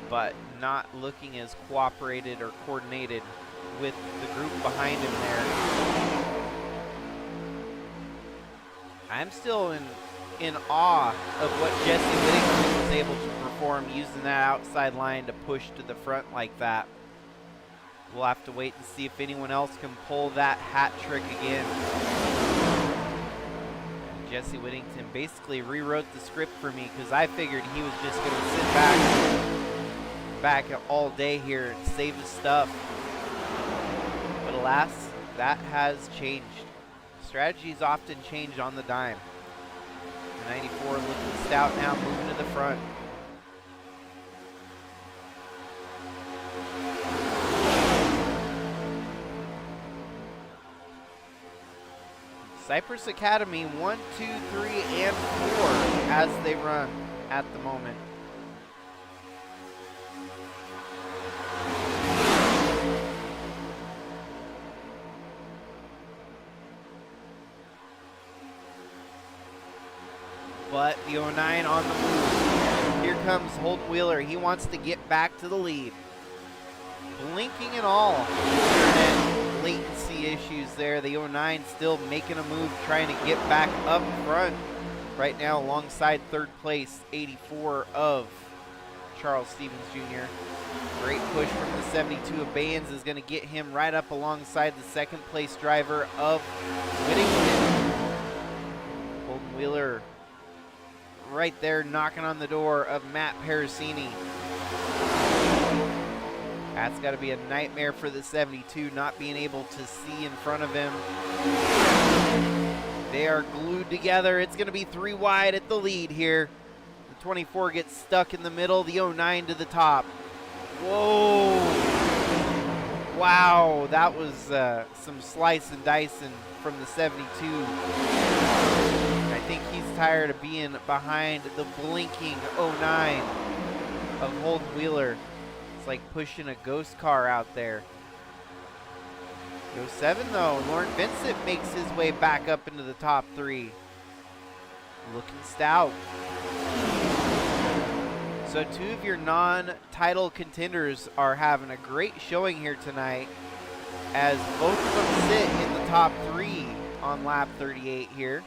But not looking as cooperated or coordinated with the group behind him there. I'm still in awe of what Jesse Whittington was able to perform using that outside line to push to the front like that. We'll have to wait and see if anyone else can pull that hat trick again. And Jesse Whittington basically rewrote the script for me because I figured he was just going to sit back all day here and save his stuff. But alas, that has changed. Strategies often change on the dime. The 94 looking stout now, moving to the front. Cypress Academy 1, 2, 3, and 4 as they run at the moment. But the 09 on the move. Here comes Holden Wheeler. He wants to get back to the lead. Blinking and all. Internet latency issues there. The 09 still making a move, trying to get back up front. Right now alongside third place, 84 of Charles Stevens Jr. Great push from the 72 of Baines is going to get him right up alongside the second place driver of Whittington. Holden Wheeler right there knocking on the door of Matt Parasini. That's got to be a nightmare for the 72, not being able to see in front of him. They are glued together. It's going to be 3 wide at the lead here. The 24 gets stuck in the middle, the 09 to the top. Whoa. Wow, that was some slice and dicing from the 72. I think he's tired of being behind the blinking 09 of Holden Wheeler. It's like pushing a ghost car out there. The 07 though, Lauren Vincent makes his way back up into the top 3. Looking stout. So 2 of your non-title contenders are having a great showing here tonight, as both of them sit in the top 3 on lap 38 here.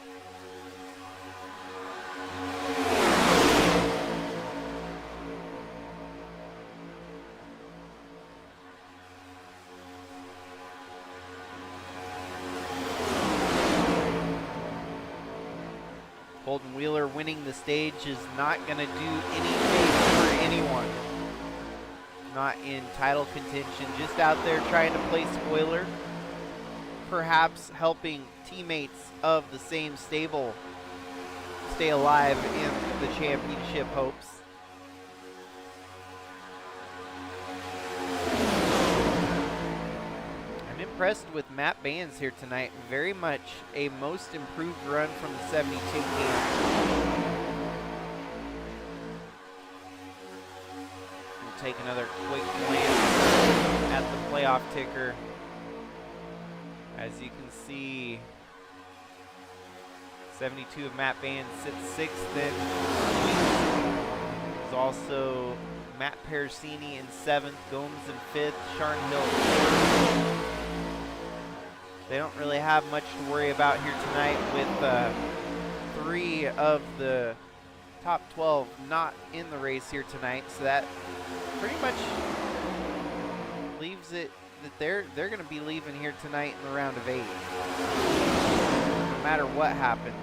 Bolton Wheeler winning the stage is not going to do any favor for anyone. Not in title contention, just out there trying to play spoiler. Perhaps helping teammates of the same stable stay alive in the championship hopes. I'm impressed with Matt Bands here tonight. Very much a most improved run from the 72 camp. We'll take another quick glance at the playoff ticker. As you can see, 72 of Matt Bands sits 6th. Then there's also Matt Pericini in 7th, Gomes in 5th, Sharn Hill 4th. They don't really have much to worry about here tonight with 3 of the top 12 not in the race here tonight. So that pretty much leaves it that they're going to be leaving here tonight in the round of 8, no matter what happens.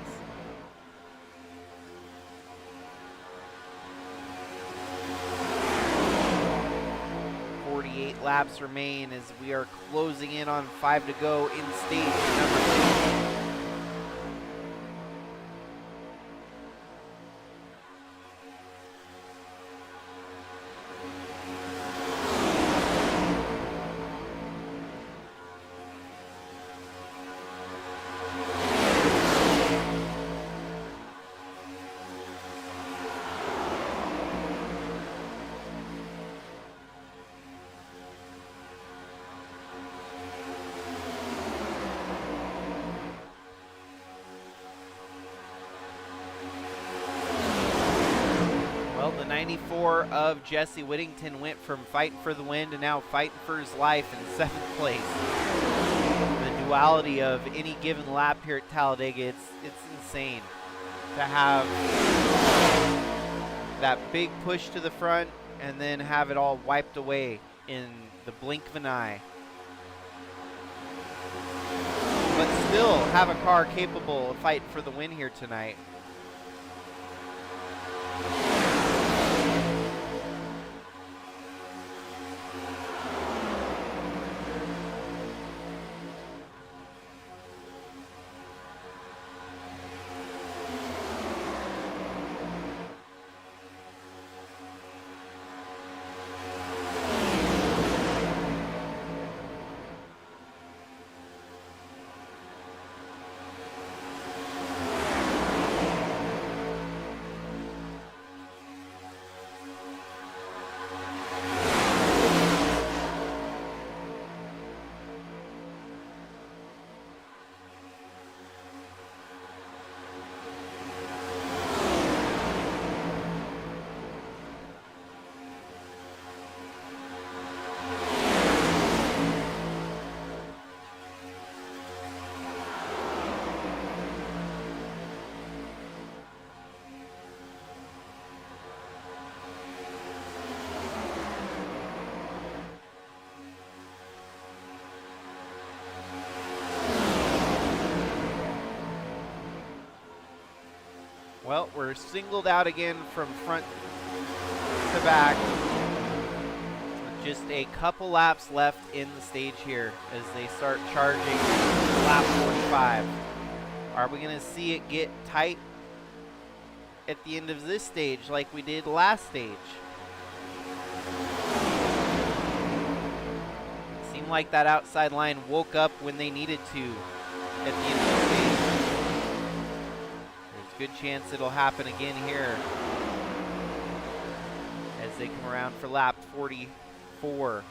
Laps remain as we are closing in on 5 to go in stage number 2. The 94 of Jesse Whittington went from fighting for the win to now fighting for his life in 7th place. The duality of any given lap here at Talladega, it's insane to have that big push to the front and then have it all wiped away in the blink of an eye. But still have a car capable of fighting for the win here tonight. Well, we're singled out again from front to back with just a couple laps left in the stage here as they start charging lap 45. Are we going to see it get tight at the end of this stage like we did last stage? It seemed like that outside line woke up when they needed to at the end of the stage. Good chance it'll happen again here as they come around for lap 44.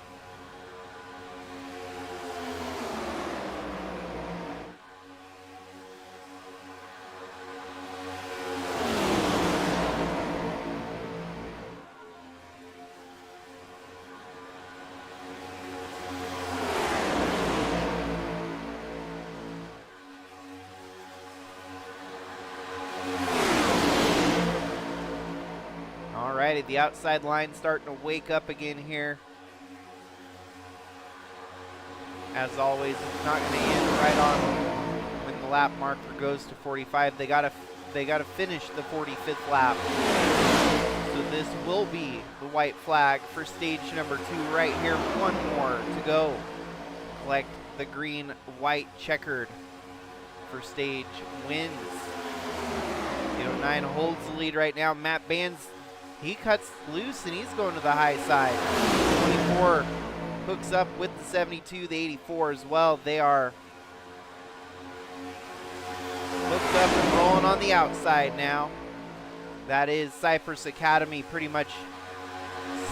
The outside line starting to wake up again here. As always, it's not going to end right on when the lap marker goes to 45. They got to They got to finish the 45th lap. So this will be the white flag for stage number 2 right here. One more to go. Collect the green, white checkered for stage wins. 809 holds the lead right now. Matt Bands, he cuts loose and he's going to the high side. 24 hooks up with the 72, the 84 as well. They are hooked up and rolling on the outside now. That is Cypress Academy, pretty much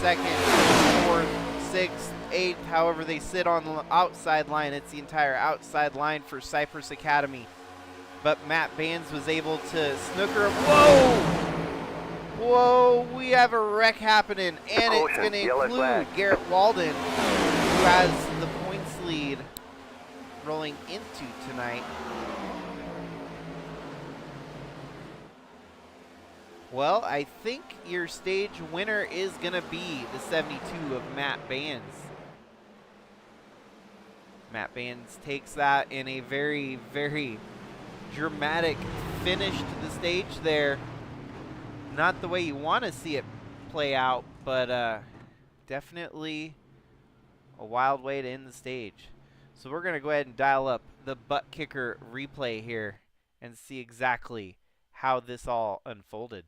second, fourth, sixth, eighth, however they sit on the outside line. It's the entire outside line for Cypress Academy. But Matt Bands was able to snooker him. Whoa! Whoa, we have a wreck happening, and it's going to include Garrett Walden, who has the points lead rolling into tonight. Well, I think your stage winner is going to be the 72 of Matt Bands. Matt Bands takes that in a very, very dramatic finish to the stage there. Not the way you want to see it play out, but definitely a wild way to end the stage. So we're going to go ahead and dial up the butt kicker replay here and see exactly how this all unfolded.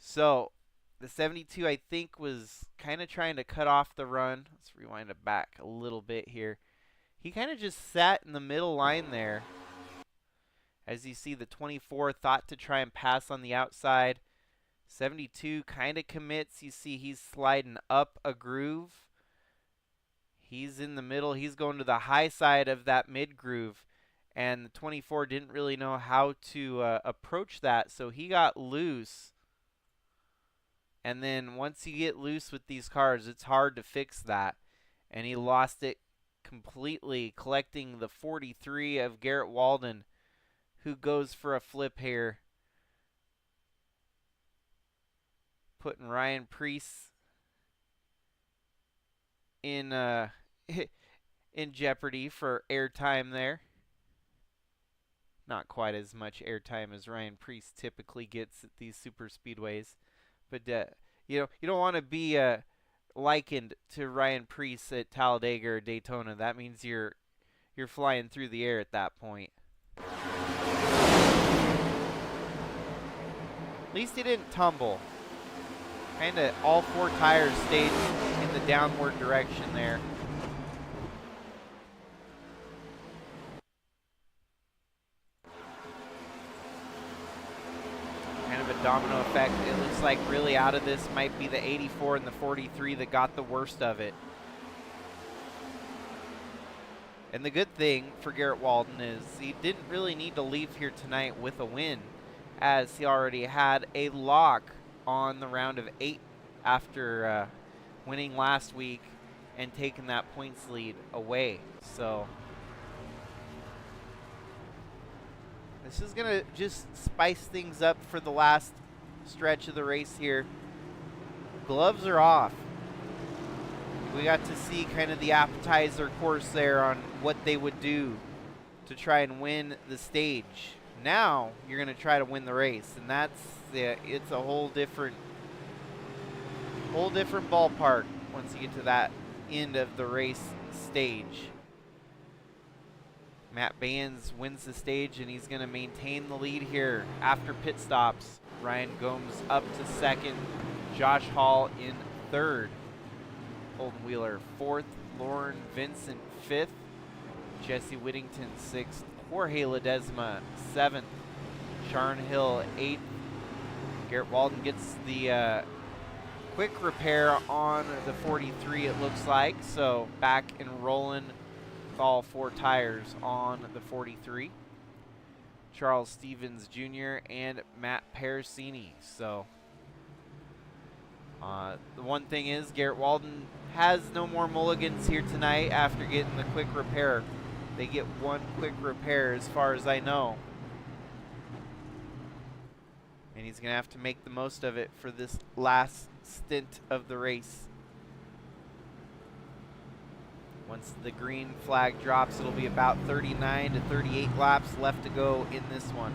So the 72, I think, was kind of trying to cut off the run. Let's rewind it back a little bit here. He kind of just sat in the middle line there. As you see, the 24 thought to try and pass on the outside. 72 kind of commits. You see he's sliding up a groove. He's in the middle. He's going to the high side of that mid groove. And the 24 didn't really know how to approach that, so he got loose. And then once you get loose with these cars, it's hard to fix that. And he lost it completely, collecting the 43 of Garrett Walden, who goes for a flip here. Putting Ryan Priest in in jeopardy for airtime there. Not quite as much airtime as Ryan Priest typically gets at these super speedways. But you don't want to be likened to Ryan Priest at Talladega or Daytona. That means you're flying through the air at that point. At least he didn't tumble. Kind of all 4 tires stayed in the downward direction there. Kind of a domino effect. It looks like really out of this might be the 84 and the 43 that got the worst of it. And the good thing for Garrett Walden is he didn't really need to leave here tonight with a win, as he already had a lock on the round of 8 after winning last week and taking that points lead away. So this is going to just spice things up for the last stretch of the race here. Gloves are off. We got to see kind of the appetizer course there on what they would do to try and win the stage. Now you're going to try to win the race, and it's a whole different ballpark once you get to that end of the race stage. Matt Bands wins the stage, and he's going to maintain the lead here after pit stops. Ryan Gomes up to second, Josh Hall in third, Holden Wheeler fourth, Lauren Vincent fifth, Jesse Whittington sixth, Jorge Ledesma seventh, Sharon Hill eighth. Garrett Walden gets the quick repair on the 43, it looks like, so back and rolling with all 4 tires on the 43. Charles Stevens Jr. and Matt Parasini. So the one thing is Garrett Walden has no more mulligans here tonight after getting the quick repair. They get 1 quick repair as far as I know. And he's going to have to make the most of it for this last stint of the race. Once the green flag drops, it'll be about 39 to 38 laps left to go in this one.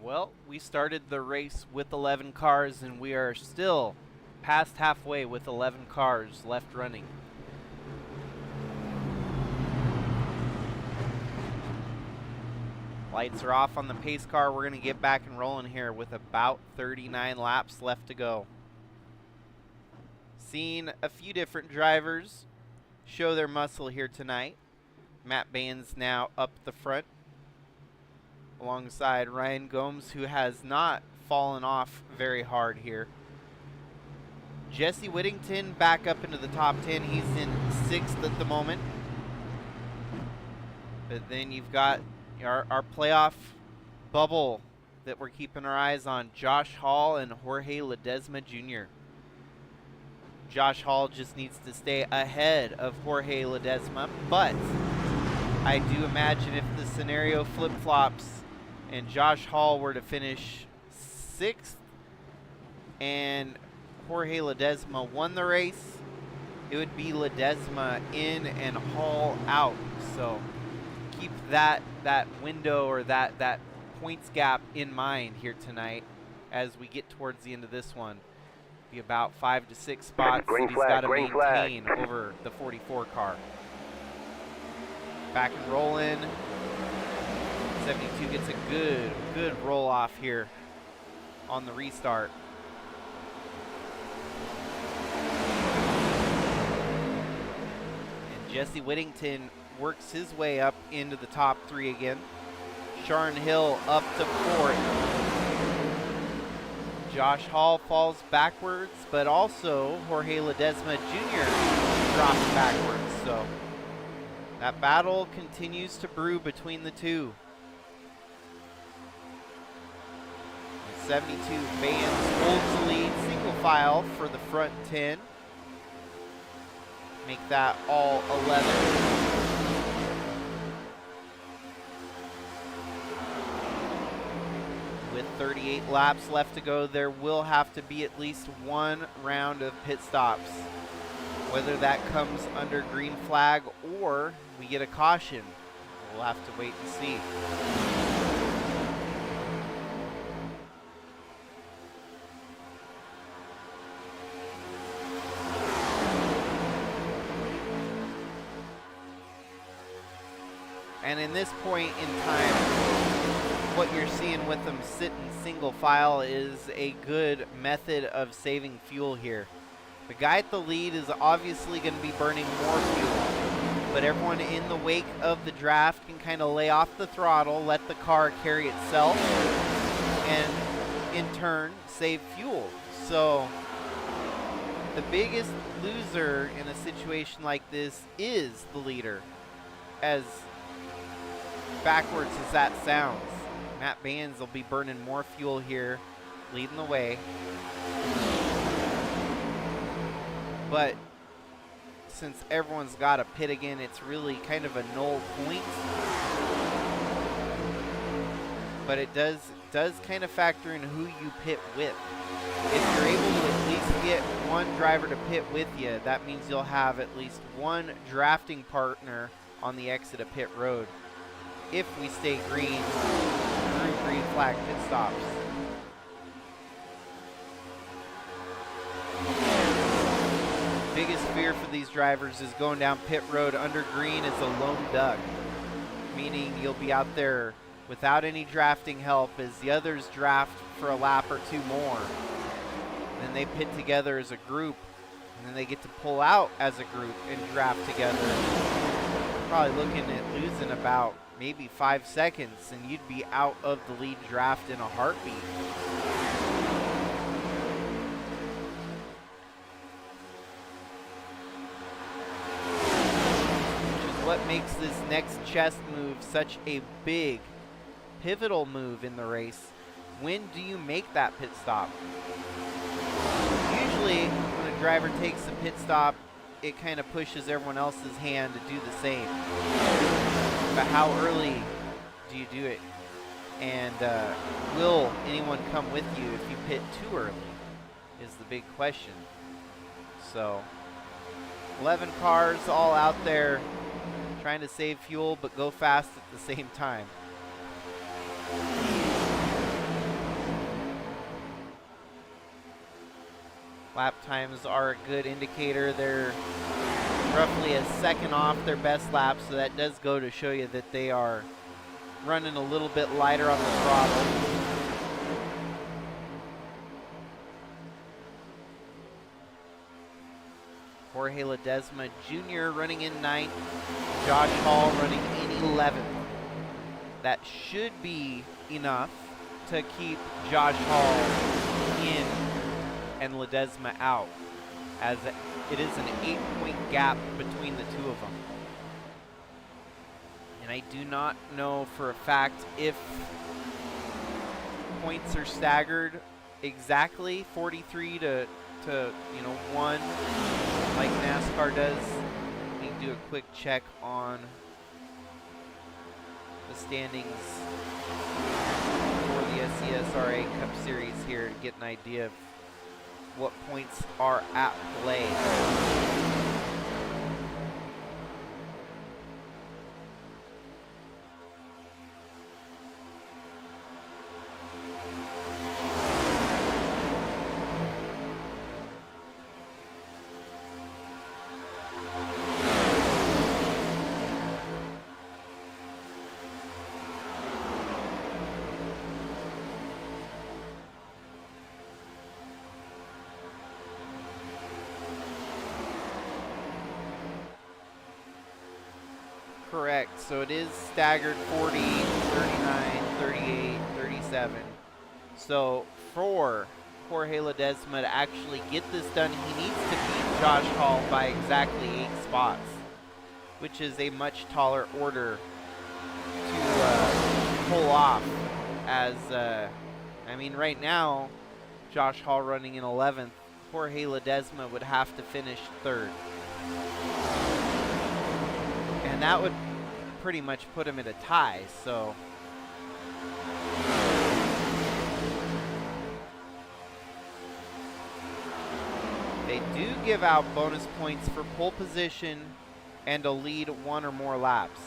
Well, we started the race with 11 cars, and we are still past halfway with 11 cars left running. Lights are off on the pace car. We're going to get back and rolling here with about 39 laps left to go. Seeing a few different drivers show their muscle here tonight. Matt Baines now up the front, alongside Ryan Gomes, who has not fallen off very hard here. Jesse Whittington back up into the top 10. He's in 6th at the moment. But then you've got our playoff bubble that we're keeping our eyes on, Josh Hall and Jorge Ledesma Jr. Josh Hall just needs to stay ahead of Jorge Ledesma, but I do imagine if the scenario flip-flops and Josh Hall were to finish 6th and Jorge Ledesma won the race, it would be Ledesma in and Hall out. So keep that window or that points gap in mind here tonight as we get towards the end of this one. Be about 5 to 6 spots he's got to maintain over the 44 car. Back and rolling. 72 gets a good roll off here on the restart. And Jesse Whittington works his way up into the top 3 again. Sharon Hill up to 4th. Josh Hall falls backwards, but also Jorge Ledesma Jr. drops backwards. So that battle continues to brew between the two. 72 Baines holds the lead, single file for the front 10. Make that all 11. With 38 laps left to go, there will have to be at least one round of pit stops. Whether that comes under green flag or we get a caution, we'll have to wait and see. And in this point in time, what you're seeing with them sitting single file is a good method of saving fuel here. The guy at the lead is obviously going to be burning more fuel, but everyone in the wake of the draft can kind of lay off the throttle, let the car carry itself, and in turn save fuel. So the biggest loser in a situation like this is the leader, as backwards as that sounds. Matt Baines will be burning more fuel here, leading the way. But since everyone's got a pit again, it's really kind of a null point. But it does kind of factor in who you pit with. If you're able to at least get one driver to pit with you, that means you'll have at least one drafting partner on the exit of pit road. If we stay green through green flag pit stops. Biggest fear for these drivers is going down pit road under green as a lone duck, meaning you'll be out there without any drafting help as the others draft for a lap or two more. Then they pit together as a group, and then they get to pull out as a group and draft together. Probably looking at losing about maybe 5 seconds, and you'd be out of the lead draft in a heartbeat. Which is what makes this next chess move such a big, pivotal move in the race. When do you make that pit stop? Usually, when a driver takes a pit stop, it kind of pushes everyone else's hand to do the same. But how early do you do it? And will anyone come with you if you pit too early is the big question. So 11 cars all out there trying to save fuel but go fast at the same time. Lap times are a good indicator. They're roughly a second off their best lap, so that does go to show you that they are running a little bit lighter on the throttle. Jorge Ledesma Jr. running in 9th, Josh Hall running in 11th. That should be enough to keep Josh Hall in and Ledesma out, as it is an 8-point gap between the two of them. And I do not know for a fact if points are staggered exactly 43 to 1 like NASCAR does. Let me do a quick check on the standings for the SCSRA Cup Series here to get an idea of what points are at play. Correct, so it is staggered 40, 39, 38, 37. So for Jorge Ledesma to actually get this done, he needs to beat Josh Hall by exactly 8 spots, which is a much taller order to pull off. As, I mean, right now, Josh Hall running in 11th, Jorge Ledesma would have to finish 3rd. And that would pretty much put him at a tie, so they do give out bonus points for pole position and to lead 1 or more laps.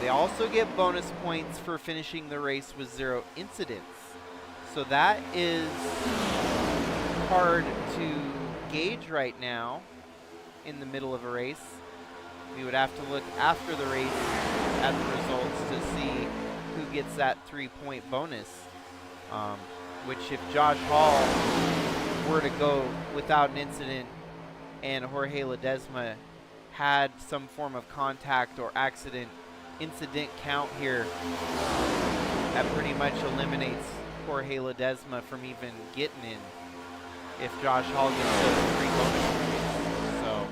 They also get bonus points for finishing the race with 0 incidents. So that is hard to gauge right now in the middle of a race. We would have to look after the race at the results to see who gets that 3-point bonus. Which, if Josh Hall were to go without an incident and Jorge Ledesma had some form of contact or incident count here, that pretty much eliminates Jorge Ledesma from even getting in if Josh Hall gets those 3 bonus points. So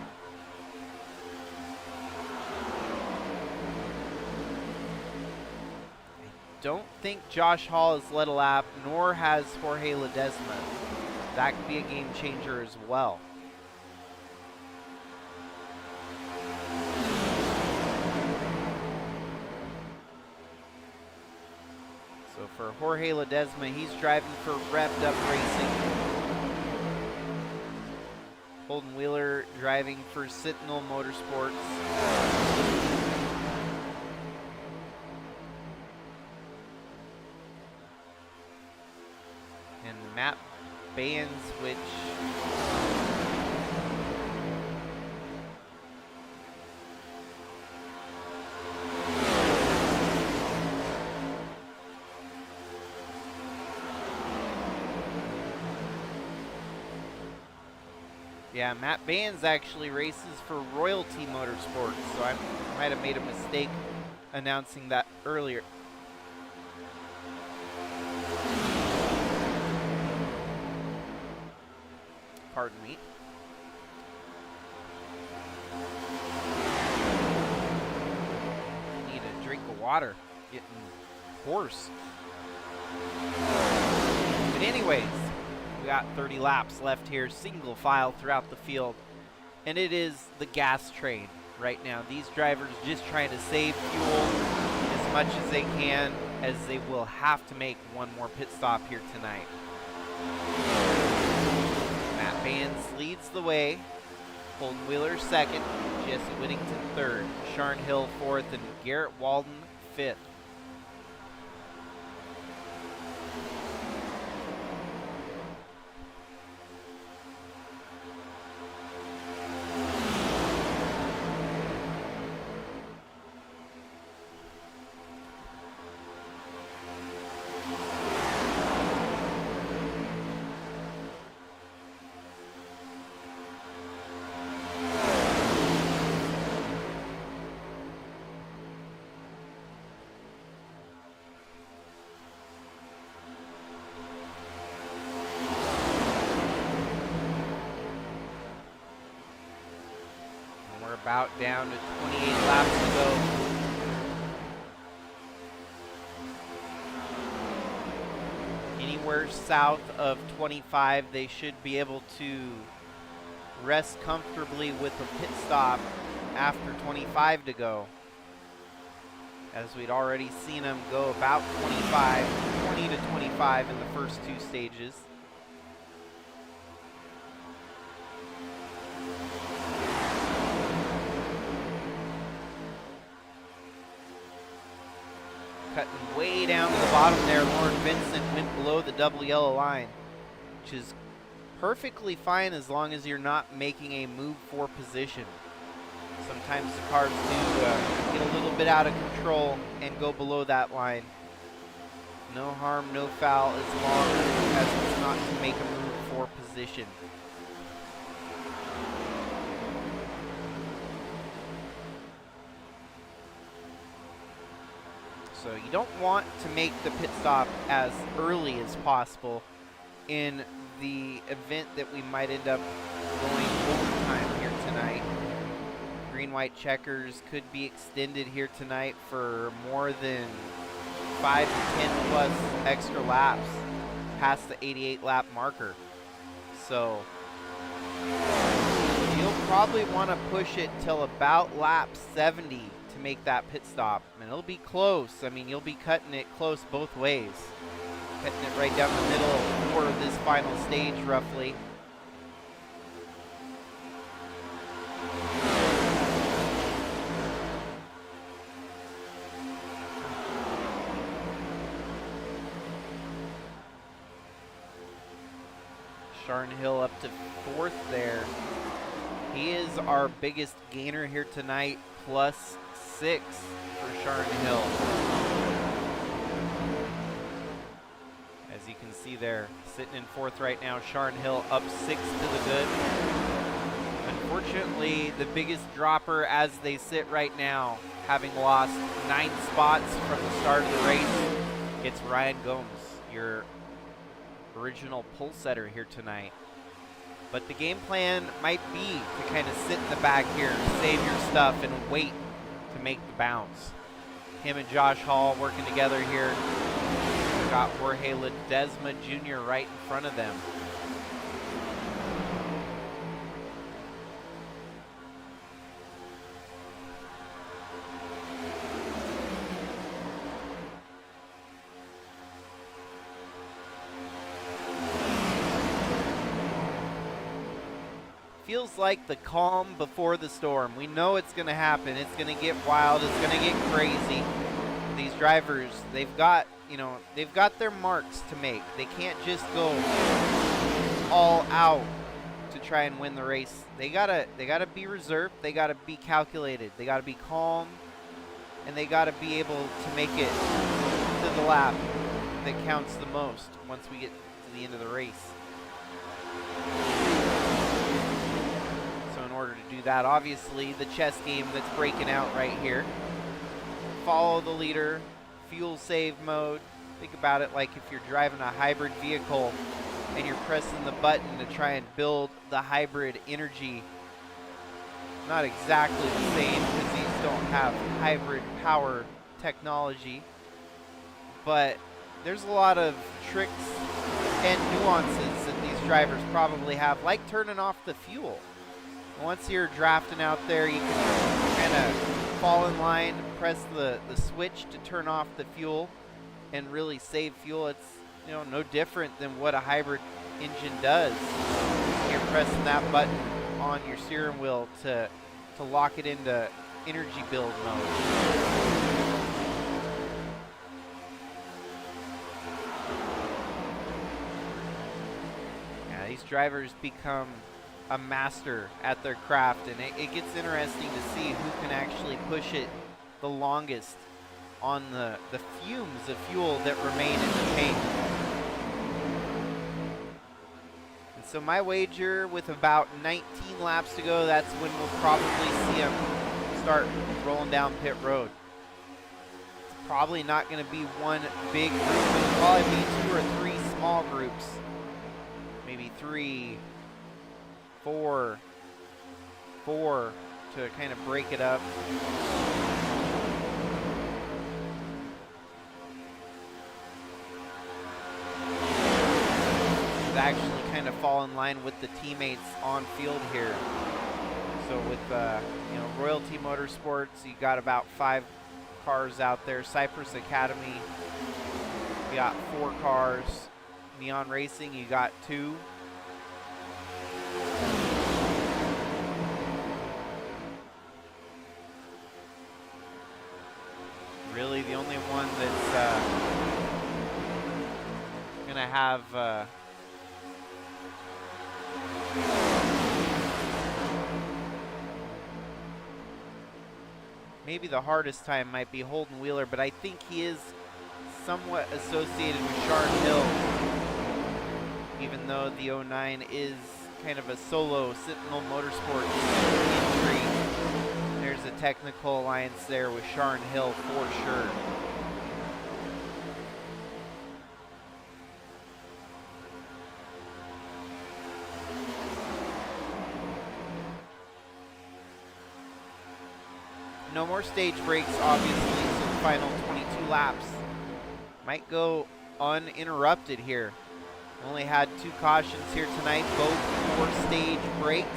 I don't think Josh Hall has led a lap, nor has Jorge Ledesma. That could be a game changer as well. So for Jorge Ledesma, he's driving for Revved Up Racing. Holden Wheeler driving for Sentinel Motorsports. And Matt Bands, which yeah, Matt Bands actually races for Royalty Motorsports, so I might have made a mistake announcing that earlier. Pardon me. Need a drink of water. Getting hoarse. But anyways, we got 30 laps left here, single file throughout the field. And it is the gas train right now. These drivers just trying to save fuel as much as they can, as they will have to make one more pit stop here tonight. Matt Bands leads the way. Holden Wheeler second. Jesse Whittington third. Sharn Hill fourth. And Garrett Walden fifth. About down to 28 laps to go. Anywhere south of 25, they should be able to rest comfortably with a pit stop after 25 to go. As we'd already seen them go about 20 to 25 in the first two stages. Cutting way down to the bottom there, Lauren Vincent went below the double yellow line, which is perfectly fine as long as you're not making a move for position. Sometimes the cars do get a little bit out of control and go below that line. No harm, no foul, as long as it's not to make a move for position. So you don't want to make the pit stop as early as possible in the event that we might end up going overtime here tonight. Green-white checkers could be extended here tonight for more than 5 to 10 plus extra laps past the 88 lap marker. So you'll probably want to push it till about lap 70 to make that pit stop. And it'll be close. I mean, you'll be cutting it close both ways. Cutting it right down the middle for this final stage, roughly. Sharn Hill up to 4th there. He is our biggest gainer here tonight, plus 6 for Sharn Hill. As you can see there, sitting in 4th right now, Sharn Hill up 6 to the good. Unfortunately, the biggest dropper as they sit right now, having lost 9 spots from the start of the race, it's Ryan Gomes, your original pole setter here tonight. But the game plan might be to kind of sit in the back here, save your stuff, and wait to make the bounce. Him and Josh Hall working together here. We've got Jorge Ledesma Jr. right in front of them. Feels like the calm before the storm. We know it's going to happen. It's going to get wild. It's going to get crazy. These drivers, they've got their marks to make. They can't just go all out to try and win the race. They gotta be reserved. They gotta be calculated. They gotta be calm, and they gotta be able to make it to the lap that counts the most once we get to the end of the race. In order to do that, obviously the chess game that's breaking out right here. Follow the leader, fuel save mode. Think about it like if you're driving a hybrid vehicle and you're pressing the button to try and build the hybrid energy. Not exactly the same because these don't have hybrid power technology, but there's a lot of tricks and nuances that these drivers probably have, like turning off the fuel. Once you're drafting out there, you can kind of fall in line, press the switch to turn off the fuel and really save fuel. It's no different than what a hybrid engine does. You're pressing that button on your steering wheel to lock it into energy build mode. Yeah, these drivers become a master at their craft, and it gets interesting to see who can actually push it the longest on the fumes of fuel that remain in the tank. And so my wager, with about 19 laps to go, that's when we'll probably see them start rolling down pit road. It's probably not going to be one big group. It'll probably be 2 or 3 small groups. Maybe 3, 4, to kind of break it up. Actually kind of fall in line with the teammates on field here. So with you know, Royalty Motorsports, you got about 5 cars out there. Cypress Academy, you got 4 cars. Neon Racing, you got 2. Really the only one that's gonna have maybe the hardest time might be Holden Wheeler, but I think he is somewhat associated with Sharn Hill, even though the 09 is kind of a solo Sentinel Motorsports entry. There's a technical alliance there with Sharn Hill for sure. No more stage breaks, obviously, so the final 22 laps might go uninterrupted here. Only had 2 cautions here tonight, both 4 stage breaks.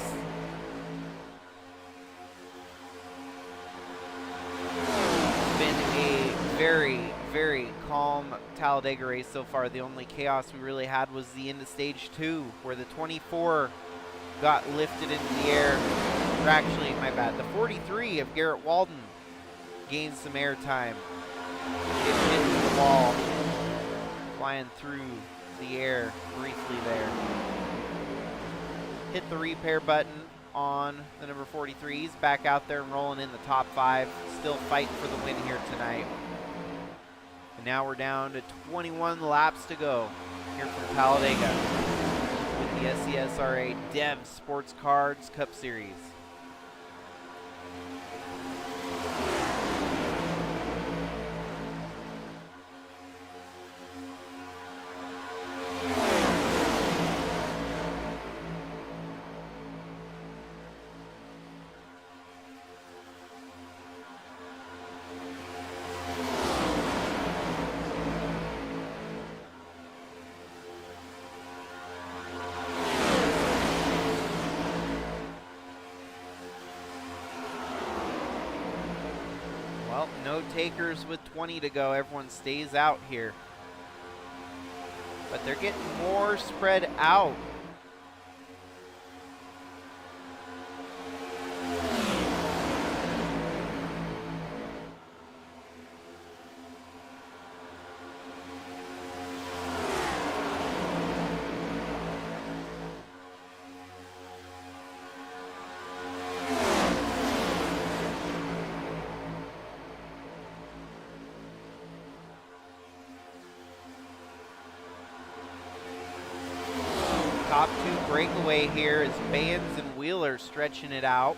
It's been a very, very calm Talladega race so far. The only chaos we really had was the end of stage 2, where the 24 got lifted into the air. Or actually, my bad, the 43 of Garrett Walden gained some air time. It hit the wall, flying through the air briefly there. Hit the repair button on the number 43. He's back out there and rolling in the top 5. Still fighting for the win here tonight. And now we're down to 21 laps to go here from Talladega with the SCSRA Dev Sports Cards Cup Series. Well, no takers with 20 to go. Everyone stays out here. But they're getting more spread out. Top 2 breakaway here is Bands and Wheeler stretching it out.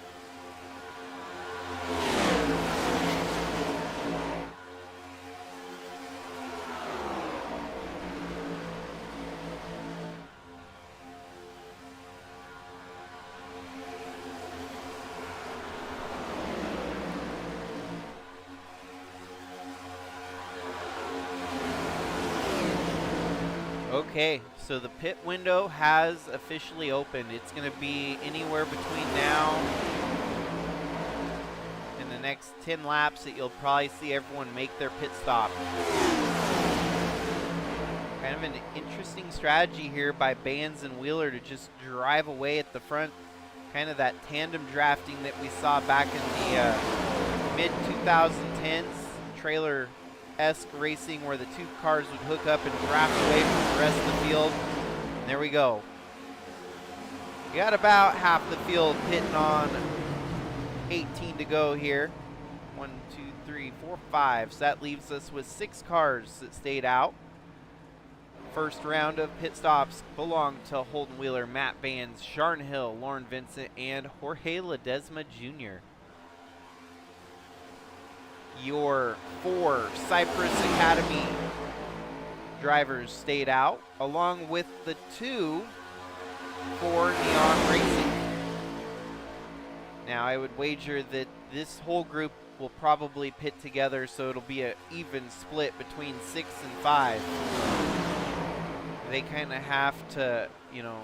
Okay, so the pit window has officially opened. It's going to be anywhere between now and the next 10 laps that you'll probably see everyone make their pit stop. Kind of an interesting strategy here by Bands and Wheeler to just drive away at the front. Kind of that tandem drafting that we saw back in the mid-2010s, trailer-esque racing where the 2 cars would hook up and draft away from the rest of the field. And there we go. We got about half the field pitting on 18 to go here. 1, 2, 3, 4, 5. So that leaves us with 6 cars that stayed out. First round of pit stops belonged to Holden Wheeler, Matt Bands, Sharn Hill, Lauren Vincent, and Jorge Ledesma Jr. Your 4 Cypress Academy drivers stayed out, along with the 2 for Neon Racing. Now, I would wager that this whole group will probably pit together, so it'll be an even split between 6 and 5. They kind of have to, you know,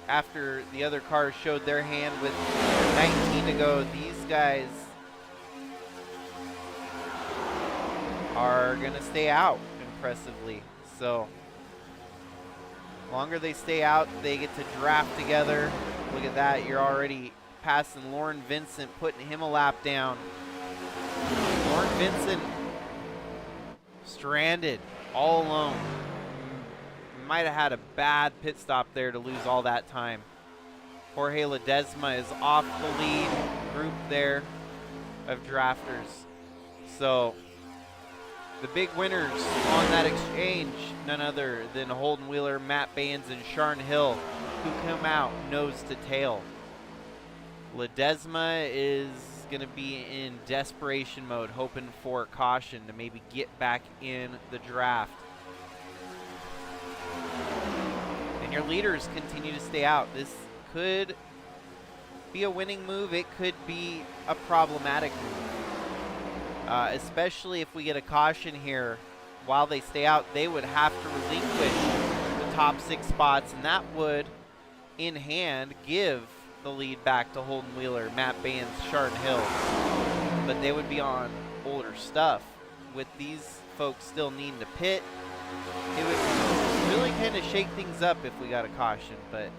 after the other cars showed their hand with 19 to go, these guys are going to stay out impressively. So, longer they stay out, they get to draft together. Look at that, you're already passing Lauren Vincent, putting him a lap down. Lauren Vincent stranded all alone. Might have had a bad pit stop there to lose all that time. Jorge Ledesma is off the lead group there of drafters. So the big winners on that exchange, none other than Holden Wheeler, Matt Baines, and Sharn Hill, who come out nose to tail. Ledesma is going to be in desperation mode, hoping for a caution to maybe get back in the draft. And your leaders continue to stay out. This could be a winning move. It could be a problematic move. Especially if we get a caution here while they stay out, they would have to relinquish the top 6 spots, and that would, in hand, give the lead back to Holden Wheeler, Matt Baines, Sharn Hill. But they would be on older stuff. With these folks still needing to pit, it would really kind of shake things up if we got a caution. But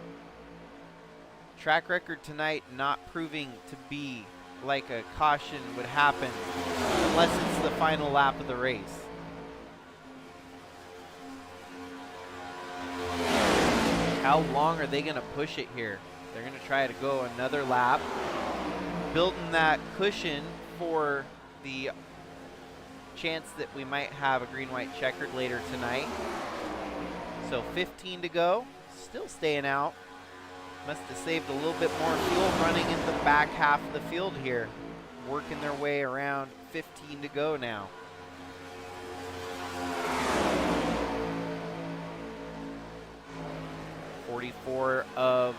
track record tonight not proving to be like a caution would happen unless it's the final lap of the race. How long are they going to push it here? They're going to try to go another lap, building that cushion for the chance that we might have a green-white checkered later tonight. So 15 to go, still staying out. Must have saved a little bit more fuel running in the back half of the field here. Working their way around 15 to go now. .44 of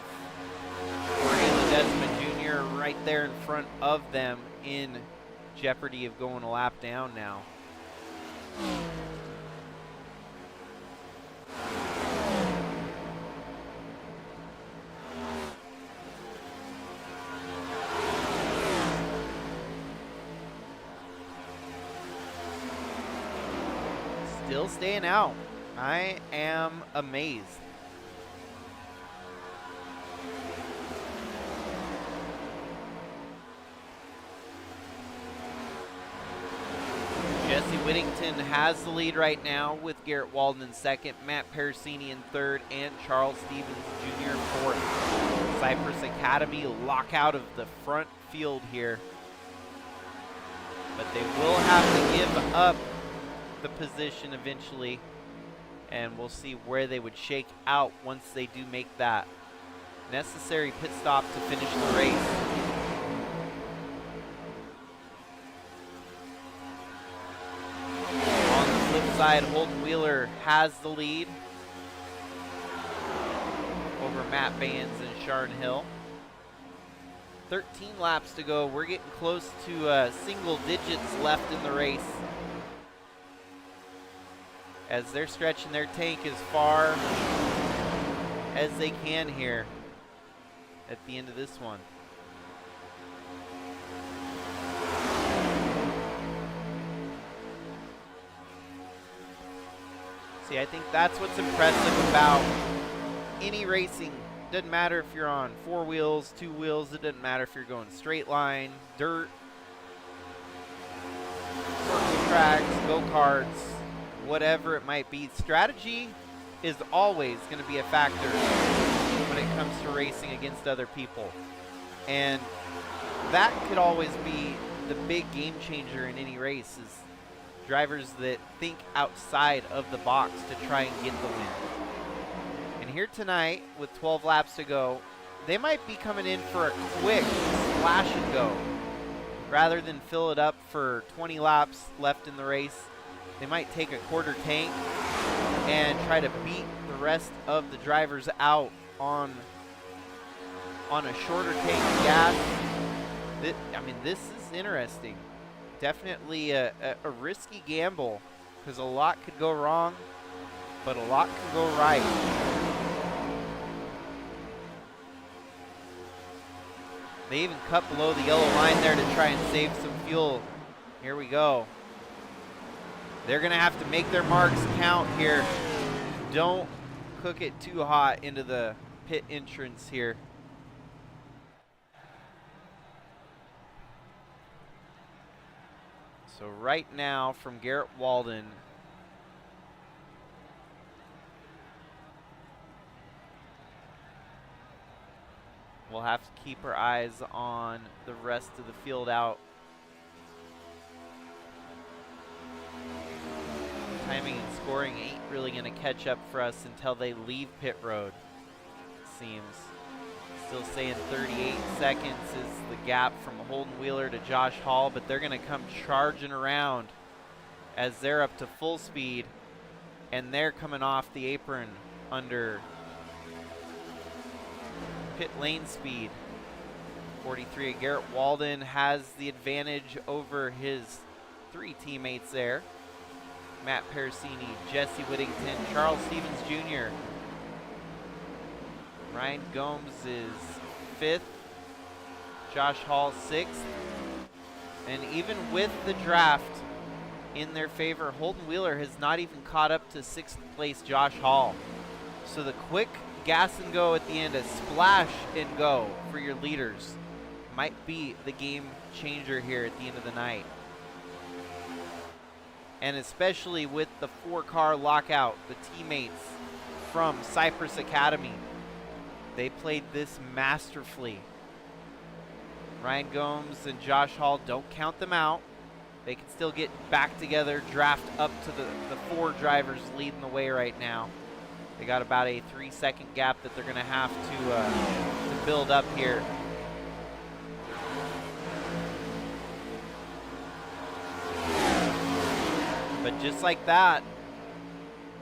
Jorge Ledesma Jr. right there in front of them, in jeopardy of going a lap down now. Still staying out. I am amazed. Jesse Whittington has the lead right now with Garrett Walden in second, Matt Parasini in third, and Charles Stevens Jr. in fourth. Cypress Academy lock out of the front field here. But they will have to give up the position eventually, and we'll see where they would shake out once they do make that necessary pit stop to finish the race. On the flip side, Holden Wheeler has the lead over Matt Baines and Sharn Hill. 13 laps to go. We're getting close to single digits left in the race, as they're stretching their tank as far as they can here at the end of this one. See, I think that's what's impressive about any racing. Doesn't matter if you're on 4 wheels, 2 wheels, it doesn't matter if you're going straight line, dirt, circle tracks, go-karts, whatever it might be. Strategy is always going to be a factor when it comes to racing against other people. And that could always be the big game changer in any race, is drivers that think outside of the box to try and get the win. And here tonight, with 12 laps to go, they might be coming in for a quick splash and go. Rather than fill it up for 20 laps left in the race, they might take a quarter tank and try to beat the rest of the drivers out on a shorter tank of gas I mean, this is interesting. Definitely a risky gamble because a lot could go wrong, but a lot can go right. They even cut below the yellow line there to try and save some fuel. Here we go. They're going to have to make their marks count here. Don't cook it too hot into the pit entrance here. So right now from Garrett Walden, we'll have to keep our eyes on the rest of the field out. Timing and scoring ain't really going to catch up for us until they leave pit road, it seems. Still saying 38 seconds is the gap from Holden Wheeler to Josh Hall, but they're going to come charging around as they're up to full speed, and they're coming off the apron under pit lane speed. 43, Garrett Walden has the advantage over his 3 teammates there. Matt Parasini, Jesse Whittington, Charles Stevens Jr. Ryan Gomes is 5th, Josh Hall 6th. And even with the draft in their favor, Holden Wheeler has not even caught up to 6th place Josh Hall. So the quick gas and go at the end, a splash and go for your leaders, might be the game changer here at the end of the night. And especially with the 4-car lockout, the teammates from Cypress Academy, they played this masterfully. Ryan Gomes and Josh Hall, don't count them out. They can still get back together, draft up to the 4 drivers leading the way right now. They got about a 3-second gap that they're going to have to build up here. But just like that,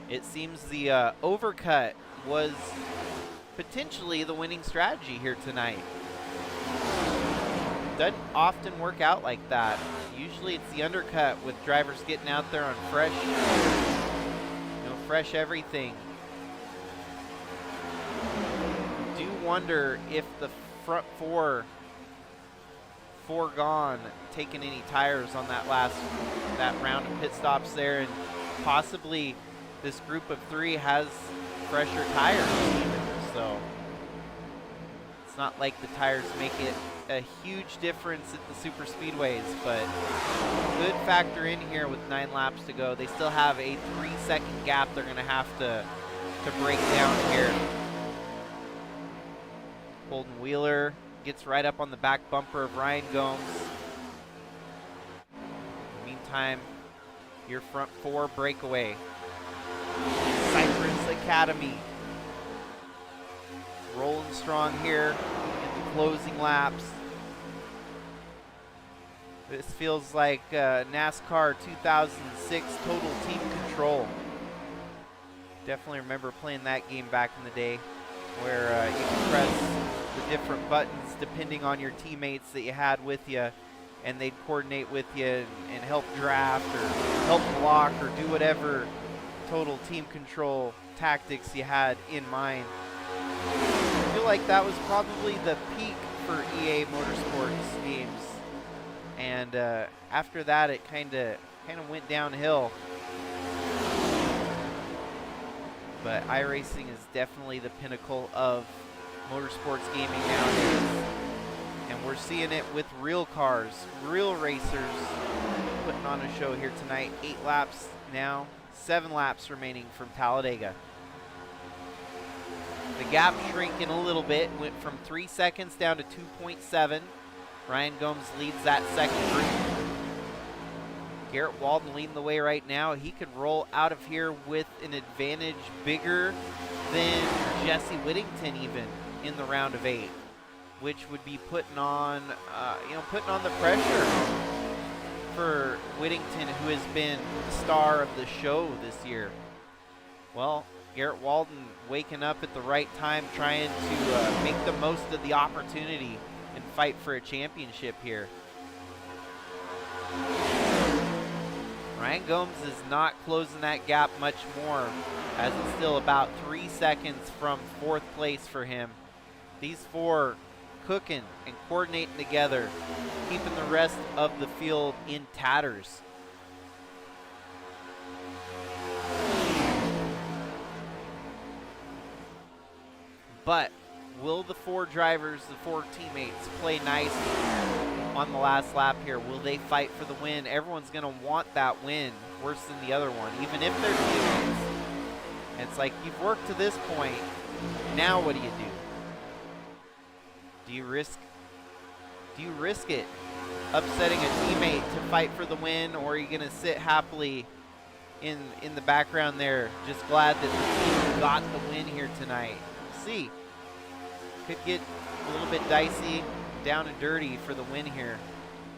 it seems the overcut was potentially the winning strategy here tonight. Doesn't often work out like that. Usually it's the undercut with drivers getting out there on fresh, fresh everything. Do wonder if the front 4 foregone taking any tires on that round of pit stops there, and possibly this group of 3 has fresher tires even. So it's not like the tires make it a huge difference at the Superspeedways, but good factor in here with 9 laps to go. They still have a 3-second gap they're going to have to break down here. Holden Wheeler gets right up on the back bumper of Ryan Gomes. In the meantime, your front 4 breakaway. Cypress Academy rolling strong here in the closing laps. This feels like NASCAR 2006 Total Team Control. Definitely remember playing that game back in the day, where you could press the different buttons depending on your teammates that you had with you, and they'd coordinate with you and help draft or help block or do whatever total team control tactics you had in mind. I feel like that was probably the peak for EA Motorsports games, and after that it kind of went downhill. But iRacing is definitely the pinnacle of motorsports gaming nowadays, and we're seeing it with real cars, real racers putting on a show here tonight. 8 laps now, 7 laps remaining from Talladega. The gap shrinking a little bit, went from 3 seconds down to 2.7. Ryan Gomes leads that second group. Garrett Walden leading the way right now. He could roll out of here with an advantage bigger than Jesse Whittington even in the round of 8, which would be putting on the pressure for Whittington, who has been the star of the show this year. Well, Garrett Walden waking up at the right time, trying to make the most of the opportunity and fight for a championship here. Ryan Gomes is not closing that gap much more, as it's still about 3 seconds from 4th place for him. These four cooking and coordinating together, keeping the rest of the field in tatters. But will the four drivers, the four teammates, play nice on the last lap here? Will they fight for the win? Everyone's going to want that win worse than the other one, even if they're teammates. And it's like, you've worked to this point, now what do you do? Do you risk it upsetting a teammate to fight for the win, or are you going to sit happily in the background there, just glad that the team got the win here tonight? See, could get a little bit dicey, down and dirty for the win here.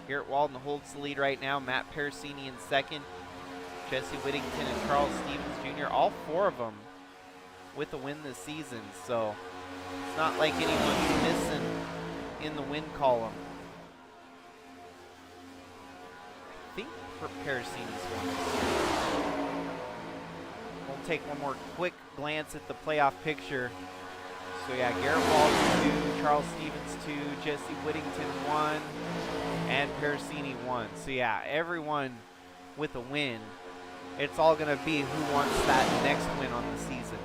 Garrett Walden holds the lead right now. Matt Parasini in second. Jesse Whittington and Charles Stevens Jr., all four of them with a win this season. So it's not like anyone's missing in the win column. I think Parasini's won. We'll take one more quick glance at the playoff picture. So yeah, Garrett Walden 2, Charles Stevens 2, Jesse Whittington 1, and Parasini 1. So yeah, everyone with a win. It's all going to be who wants that next win on the season.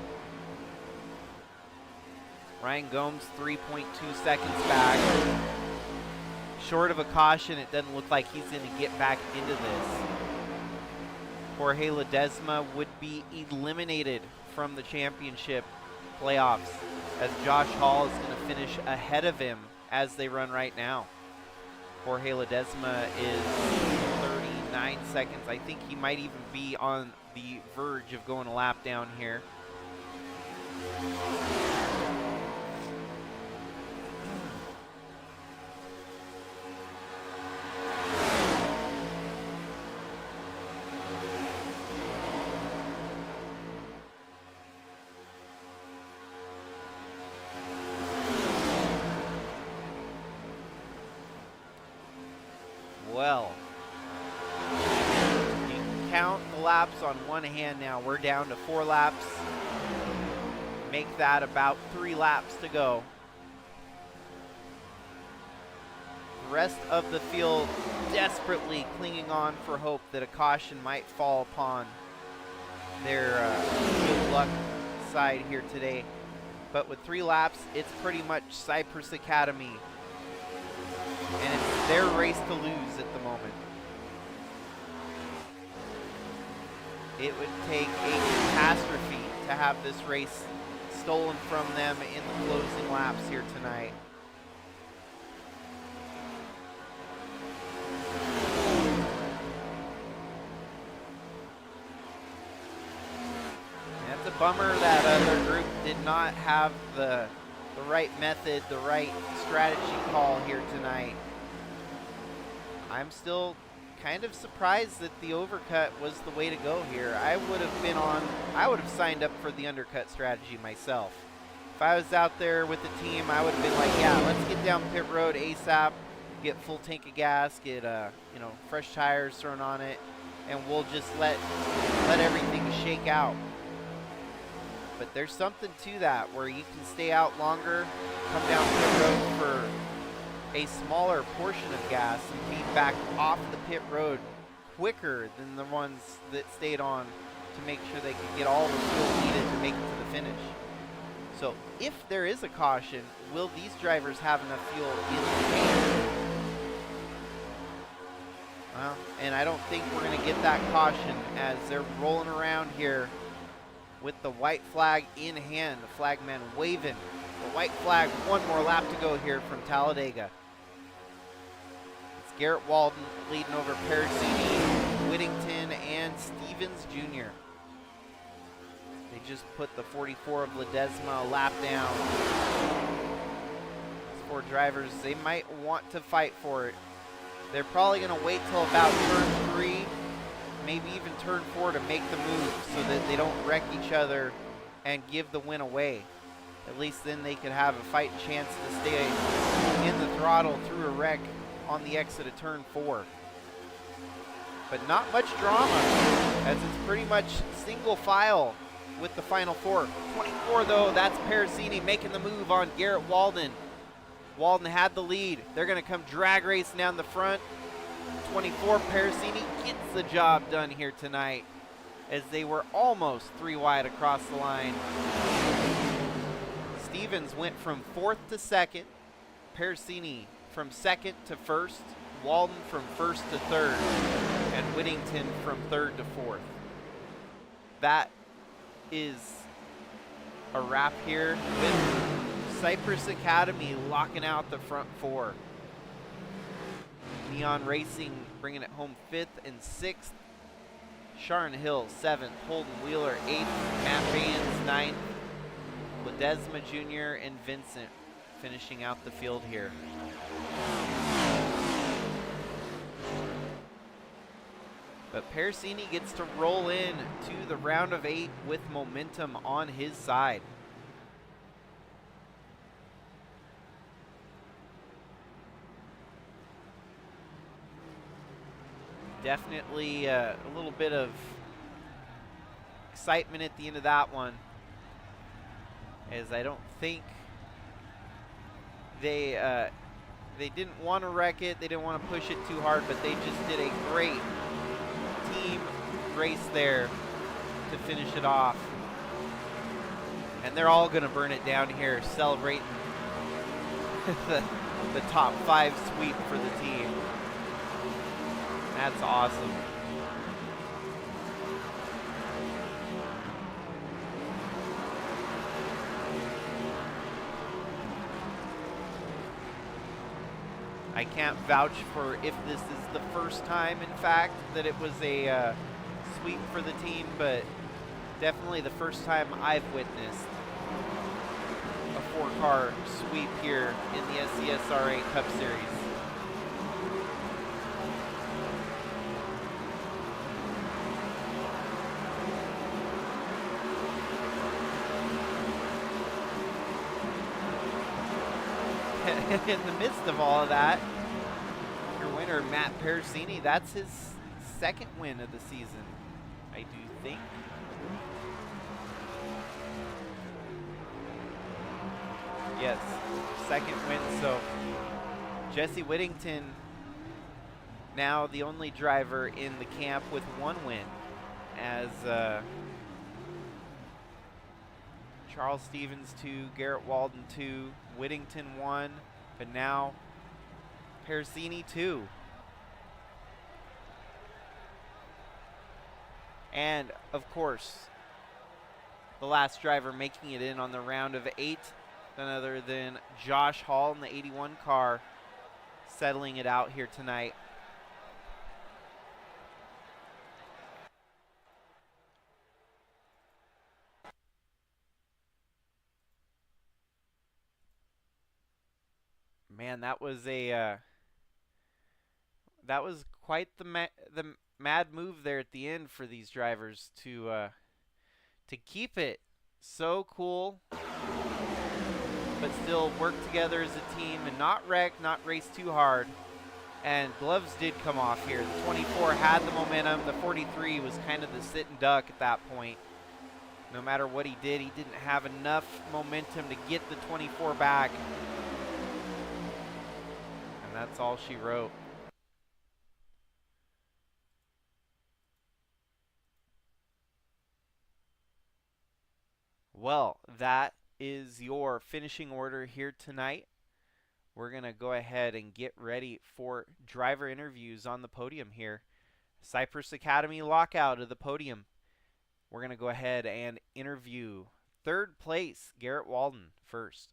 Ryan Gomes 3.2 seconds back. Short of a caution, it doesn't look like he's going to get back into this. Jorge Ledesma would be eliminated from the championship playoffs, as Josh Hall is going to finish ahead of him as they run right now. Jorge Ledesma is 39 seconds. I think he might even be on the verge of going a lap down here. Well, you can count the laps on one hand now. We're down to 4 laps. Make that about 3 laps to go. The rest of the field desperately clinging on for hope that a caution might fall upon their good luck side here today. But with 3 laps, it's pretty much Cypress Academy. And it's their race to lose at the moment. It would take a catastrophe to have this race stolen from them in the closing laps here tonight. And it's a bummer that other group did not have the right method, the right strategy call here tonight. I'm still kind of surprised that the overcut was the way to go here. I would have signed up for the undercut strategy myself. If I was out there with the team, I would have been like, yeah, let's get down pit road ASAP, get full tank of gas, get fresh tires thrown on it, and we'll just let everything shake out. But there's something to that where you can stay out longer, come down pit road for a smaller portion of gas and be back off the pit road quicker than the ones that stayed on to make sure they could get all the fuel needed to make it to the finish. So if there is a caution, will these drivers have enough fuel in the tank? Well, and I don't think we're going to get that caution as they're rolling around here with the white flag in hand, the flagman waving the white flag. One more lap to go here from Talladega. It's Garrett Walden leading over Parasini, Whittington, and Stevens Jr. They just put the 44 of Ledesma a lap down. These 4 drivers, they might want to fight for it. They're probably going to wait till about turn 3, maybe even turn 4 to make the move so that they don't wreck each other and give the win away. At least then they could have a fighting chance to stay in the throttle through a wreck on the exit of turn 4. But not much drama, as it's pretty much single file with the final 4. 24 though, that's Parasini making the move on Garrett Walden. Walden had the lead. They're going to come drag racing down the front. 24, Parasini gets the job done here tonight, as they were almost 3 wide across the line. Stevens went from 4th to 2nd. Parasini from 2nd to 1st. Walden from 1st to 3rd. And Whittington from 3rd to 4th. That is a wrap here with Cypress Academy locking out the front 4. Neon Racing bringing it home 5th and 6th. Sharon Hill 7th. Holden Wheeler 8th. Matt Baines 9th. Ledesma Jr. and Vincent finishing out the field here. But Parasini gets to roll in to the round of 8 with momentum on his side. Definitely a little bit of excitement at the end of that one, as I don't think they didn't want to wreck it. They didn't want to push it too hard, but they just did a great team race there to finish it off. And they're all going to burn it down here, celebrating the top 5 sweep for the team. That's awesome. I can't vouch for if this is the first time, in fact, that it was a sweep for the team, but definitely the first time I've witnessed a 4-car sweep here in the SCSRA Cup Series. In the midst of all of that, your winner, Matt Parasini, that's his 2nd win of the season, I do think. Yes, 2nd win. So Jesse Whittington, now the only driver in the camp with 1 win, as Charles Stevens 2, Garrett Walden 2, Whittington 1, but now Parasini 2. And of course, the last driver making it in on the round of 8, none other than Josh Hall in the 81 car, settling it out here tonight. Man, that was quite the mad move there at the end for these drivers to keep it so cool, but still work together as a team and not wreck, not race too hard. And gloves did come off here. The 24 had the momentum. The 43 was kind of the sit and duck at that point. No matter what he did, he didn't have enough momentum to get the 24 back. And that's all she wrote. Well, that is your finishing order here tonight. We're going to go ahead and get ready for driver interviews on the podium here. Cypress Academy lockout of the podium. We're going to go ahead and interview 3rd place, Garrett Walden, first.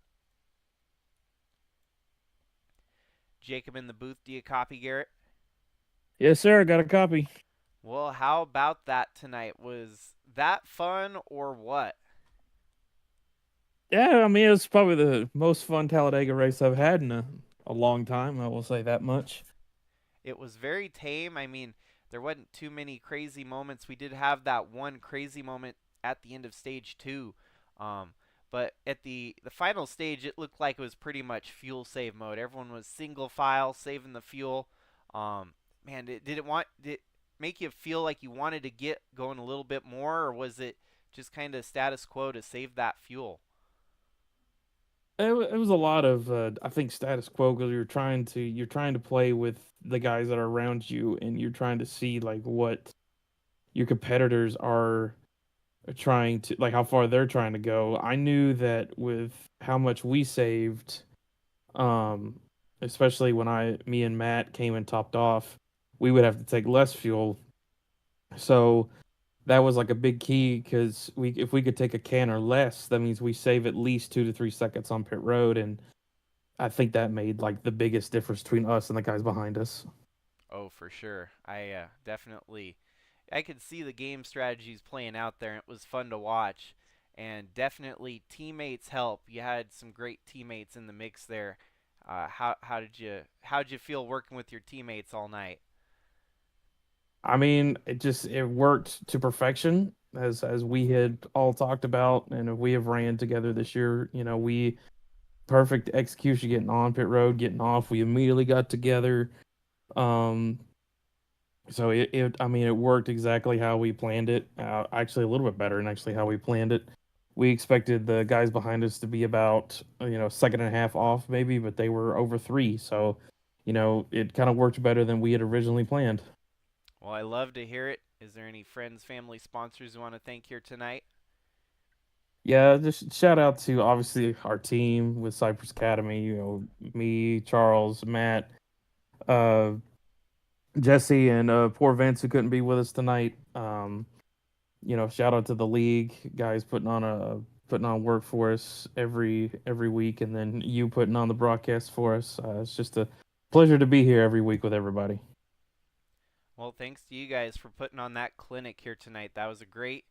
Jacob in the booth, do you copy, Garrett? Yes, sir. I got a copy. Well, how about that tonight? Was that fun or what? Yeah, I mean, it was probably the most fun Talladega race I've had in a long time. I will say that much. It was very tame. I mean, there wasn't too many crazy moments. We did have that one crazy moment at the end of stage 2. But at the final stage, it looked like it was pretty much fuel save mode. Everyone was single file saving the fuel. Um, Man, did it make you feel like you wanted to get going a little bit more, or was it just kind of status quo to save that fuel? It was a lot of I think status quo because you're trying to play with the guys that are around you, and you're trying to see like what your competitors are trying to, like how far they're trying to go. I knew that with how much we saved, um, especially when me and Matt came and topped off, we would have to take less fuel. So that was like a big key because if we could take a can or less, that means we save at least 2 to 3 seconds on pit road, and I think that made like the biggest difference between us and the guys behind us. Oh, for sure. I could see the game strategies playing out there, and it was fun to watch. And definitely teammates help. You had some great teammates in the mix there. How did you feel working with your teammates all night? I mean, it worked to perfection as we had all talked about, and we have ran together this year. We perfect execution, getting on pit road, getting off. We immediately got together. Um, so I mean, it worked exactly how we planned it. Actually, a little bit better than actually how we planned it. We expected the guys behind us to be about second and a half off maybe, but they were over three. So, it kind of worked better than we had originally planned. Well, I love to hear it. Is there any friends, family, sponsors you want to thank here tonight? Yeah, just shout out to obviously our team with Cypress Academy. Me, Charles, Matt, uh, Jesse, and poor Vince who couldn't be with us tonight. Shout out to the league guys putting on work for us every week, and then you putting on the broadcast for us. It's just a pleasure to be here every week with everybody. Well, thanks to you guys for putting on that clinic here tonight. That was a great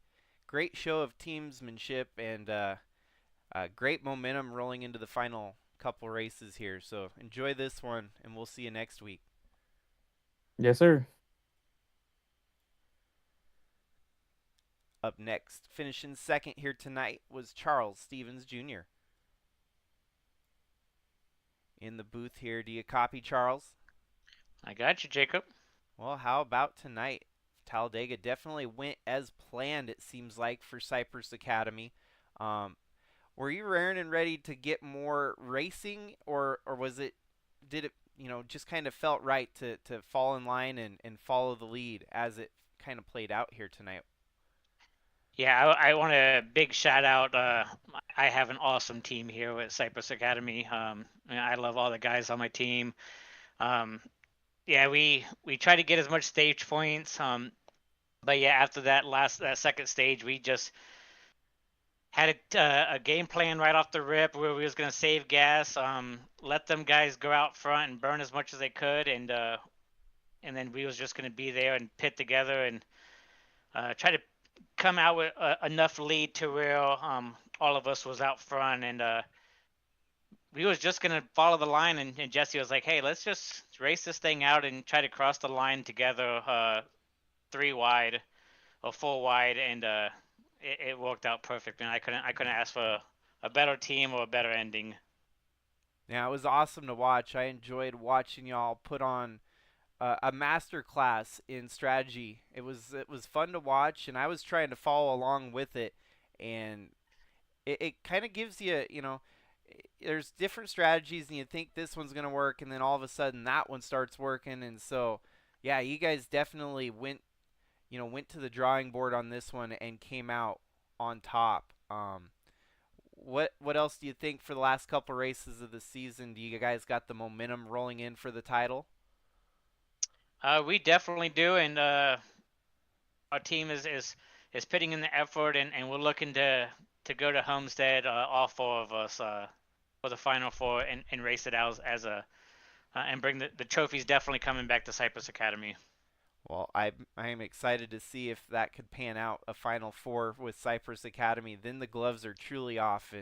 show of teamsmanship and great momentum rolling into the final couple races here. So enjoy this one, and we'll see you next week. Yes, sir. Up next, finishing second here tonight, was Charles Stevens Jr. in the booth here. Do you copy, Charles? I got you, Jacob. Well, how about tonight? Talladega definitely went as planned, it seems like, for Cypress Academy. Um, were you raring and ready to get more racing, or did it just kind of felt right to fall in line and follow the lead as it kind of played out here tonight? Yeah, I want a big shout out. I have an awesome team here at Cypress Academy. I love all the guys on my team. Um, yeah, we try to get as much stage points. But yeah, after that second stage, we just had a game plan right off the rip where we was gonna save gas, let them guys go out front and burn as much as they could, and then we was just gonna be there and pit together and try to come out with enough lead to where all of us was out front, and we was just gonna follow the line, and Jesse was like, hey, let's just race this thing out and try to cross the line together, three wide or four wide, and it worked out perfect, and I couldn't ask for a better team or a better ending. Now it was awesome to watch. I enjoyed watching y'all put on a master class in strategy. It was fun to watch, and I was trying to follow along with it, and it kind of gives you, there's different strategies, and you think this one's gonna work, and then all of a sudden that one starts working, and so yeah, you guys definitely went to the drawing board on this one and came out on top. What else do you think for the last couple races of the season? Do you guys got the momentum rolling in for the title? We definitely do, and our team is putting in the effort, and we're looking to go to Homestead, all four of us, for the final four, and race it out as a and bring the trophies definitely coming back to Cypress Academy. Well, I am excited to see if that could pan out a Final Four with Cypress Academy. Then the gloves are truly off,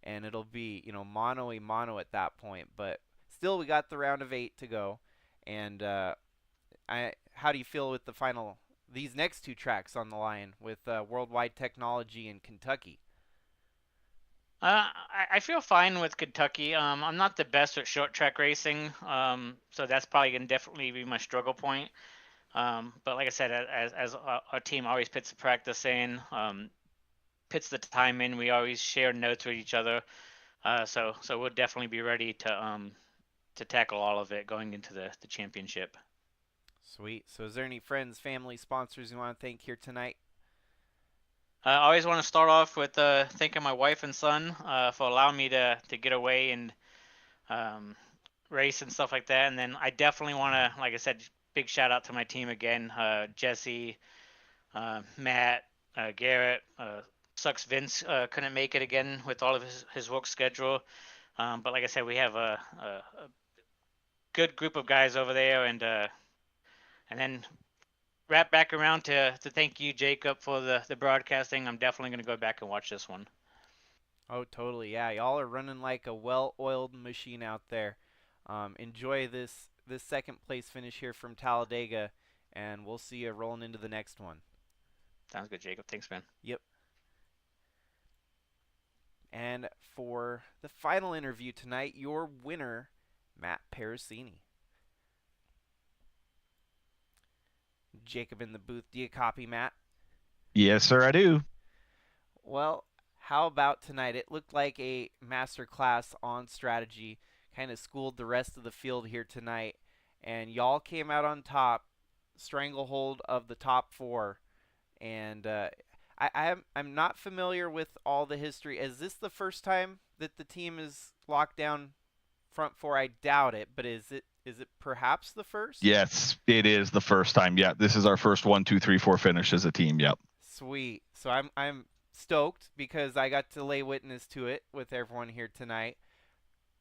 and it'll be mano a mano at that point. But still, we got the round of 8 to go, and how do you feel with the final these next two tracks on the line with Worldwide Technology and Kentucky? I feel fine with Kentucky. I'm not the best at short track racing, so that's probably gonna definitely be my struggle point. But like I said, as our team always puts the practice in, puts the time in, we always share notes with each other. So we'll definitely be ready to tackle all of it going into the championship. Sweet. So is there any friends, family, sponsors you want to thank here tonight? I always want to start off with thanking my wife and son for allowing me to get away and um, race and stuff like that. And then I definitely want to, like I said, big shout out to my team again, Jesse, Matt, Garrett. Sucks Vince couldn't make it again with all of his work schedule. But like I said, we have a good group of guys over there, and then wrap back around to thank you, Jacob, for the broadcasting. I'm definitely going to go back and watch this one. Oh, totally. Yeah, y'all are running like a well-oiled machine out there. Enjoy this second place finish here from Talladega, and we'll see you rolling into the next one. Sounds good, Jacob. Thanks, man. Yep. And for the final interview tonight, your winner, Matt Parasini. Jacob in the booth. Do you copy, Matt? Yes, sir, I do. Well, how about tonight? It looked like a master class on strategy. Kind of schooled the rest of the field here tonight. And y'all came out on top, stranglehold of the top four. And I'm not familiar with all the history. Is this the first time that the team is locked down front four? I doubt it, but is it perhaps the first? Yes, it is the first time. Yeah, this is our first 1, 2, 3, 4 finish as a team. Yep. Sweet. So I'm stoked because I got to lay witness to it with everyone here tonight.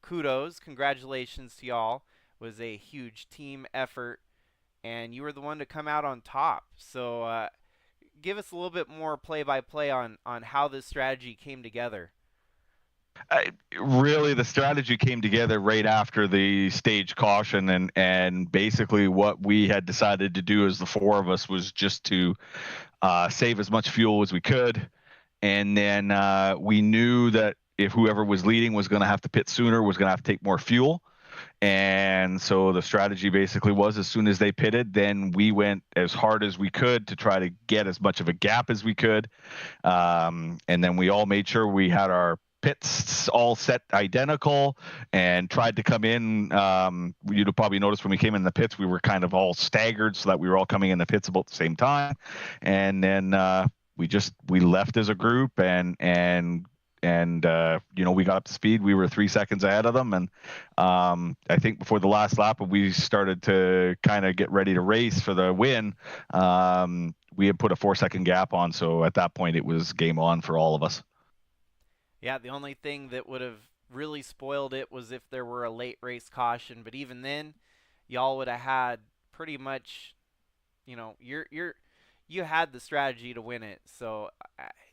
Kudos, congratulations to y'all. It was a huge team effort, and you were the one to come out on top. So give us a little bit more play-by-play on how this strategy came together. Really, the strategy came together right after the stage caution, and basically what we had decided to do as the four of us was just to save as much fuel as we could, and then we knew that if whoever was leading was going to have to pit sooner, was going to have to take more fuel. And so the strategy basically was, as soon as they pitted, then we went as hard as we could to try to get as much of a gap as we could. And then we all made sure we had our pits all set identical and tried to come in. You'd probably notice when we came in the pits, we were kind of all staggered so that we were all coming in the pits about the same time. And then we left as a group and we got up to speed. We were 3 seconds ahead of them, and I think before the last lap, when we started to kind of get ready to race for the win, we had put a 4-second gap on. So at that point, it was game on for all of us. Yeah, the only thing that would have really spoiled it was if there were a late race caution. But even then, y'all would have had pretty much, you had the strategy to win it. So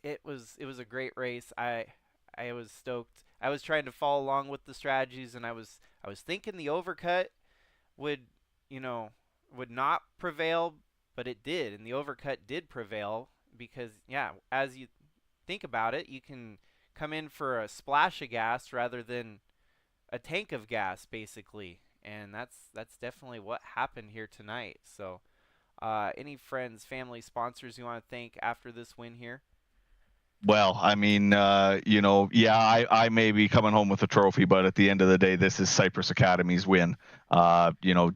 it was a great race. I was stoked. I was trying to follow along with the strategies, and I was thinking the overcut would not prevail, but it did, and the overcut did prevail because as you think about it, you can come in for a splash of gas rather than a tank of gas, basically, and that's definitely what happened here tonight. So any friends, family, sponsors you want to thank after this win here? Well, I mean, I may be coming home with a trophy, but at the end of the day, this is Cypress Academy's win.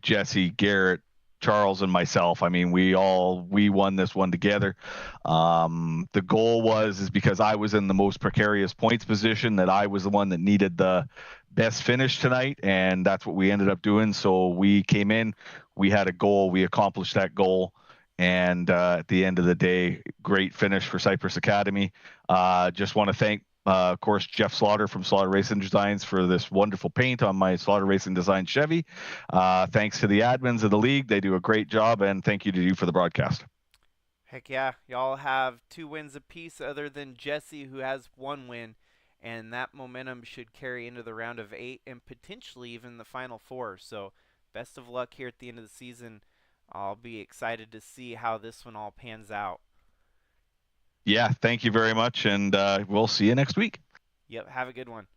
Jesse, Garrett, Charles, and myself. I mean, we won this one together. The goal is because I was in the most precarious points position, that I was the one that needed the best finish tonight, and that's what we ended up doing. So we came in, we had a goal, we accomplished that goal. And at the end of the day, great finish for Cypress Academy. Just want to thank, of course, Jeff Slaughter from Slaughter Racing Designs for this wonderful paint on my Slaughter Racing Design Chevy. Thanks to the admins of the league. They do a great job. And thank you to you for the broadcast. Heck yeah. Y'all have 2 wins apiece other than Jesse, who has 1 win. And that momentum should carry into the round of 8 and potentially even the final 4. So best of luck here at the end of the season. I'll be excited to see how this one all pans out. Yeah, thank you very much, and we'll see you next week. Yep, have a good one.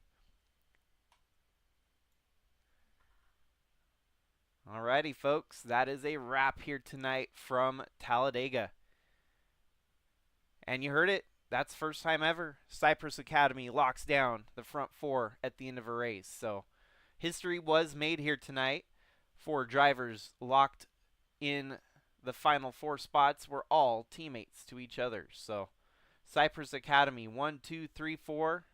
Alrighty, folks, that is a wrap here tonight from Talladega. And you heard it, that's first time ever. Cypress Academy locks down the front four at the end of a race. So history was made here tonight. 4 drivers locked in the final 4 spots were all teammates to each other. So Cypress Academy 1, 2, 3, 4.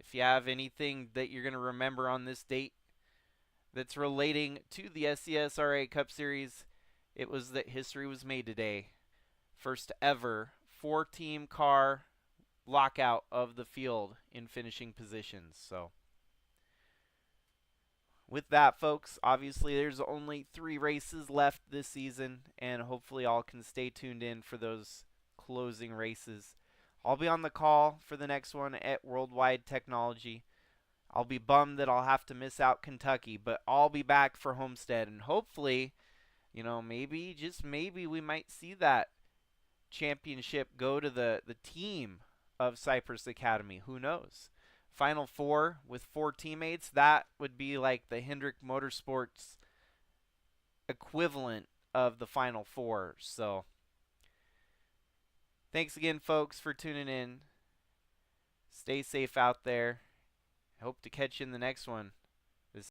If you have anything that you're going to remember on this date that's relating to the SCSRA Cup Series, it was that history was made today. First ever 4-team car lockout of the field in finishing positions. So with that, folks, obviously there's only 3 races left this season, and hopefully all can stay tuned in for those closing races. I'll be on the call for the next one at Worldwide Technology. I'll be bummed that I'll have to miss out Kentucky, but I'll be back for Homestead, and hopefully, maybe, just maybe, we might see that championship go to the team of Cypress Academy. Who knows? Final 4 with 4 teammates, that would be like the Hendrick Motorsports equivalent of the Final 4. So thanks again, folks, for tuning in. Stay safe out there. Hope to catch you in the next one.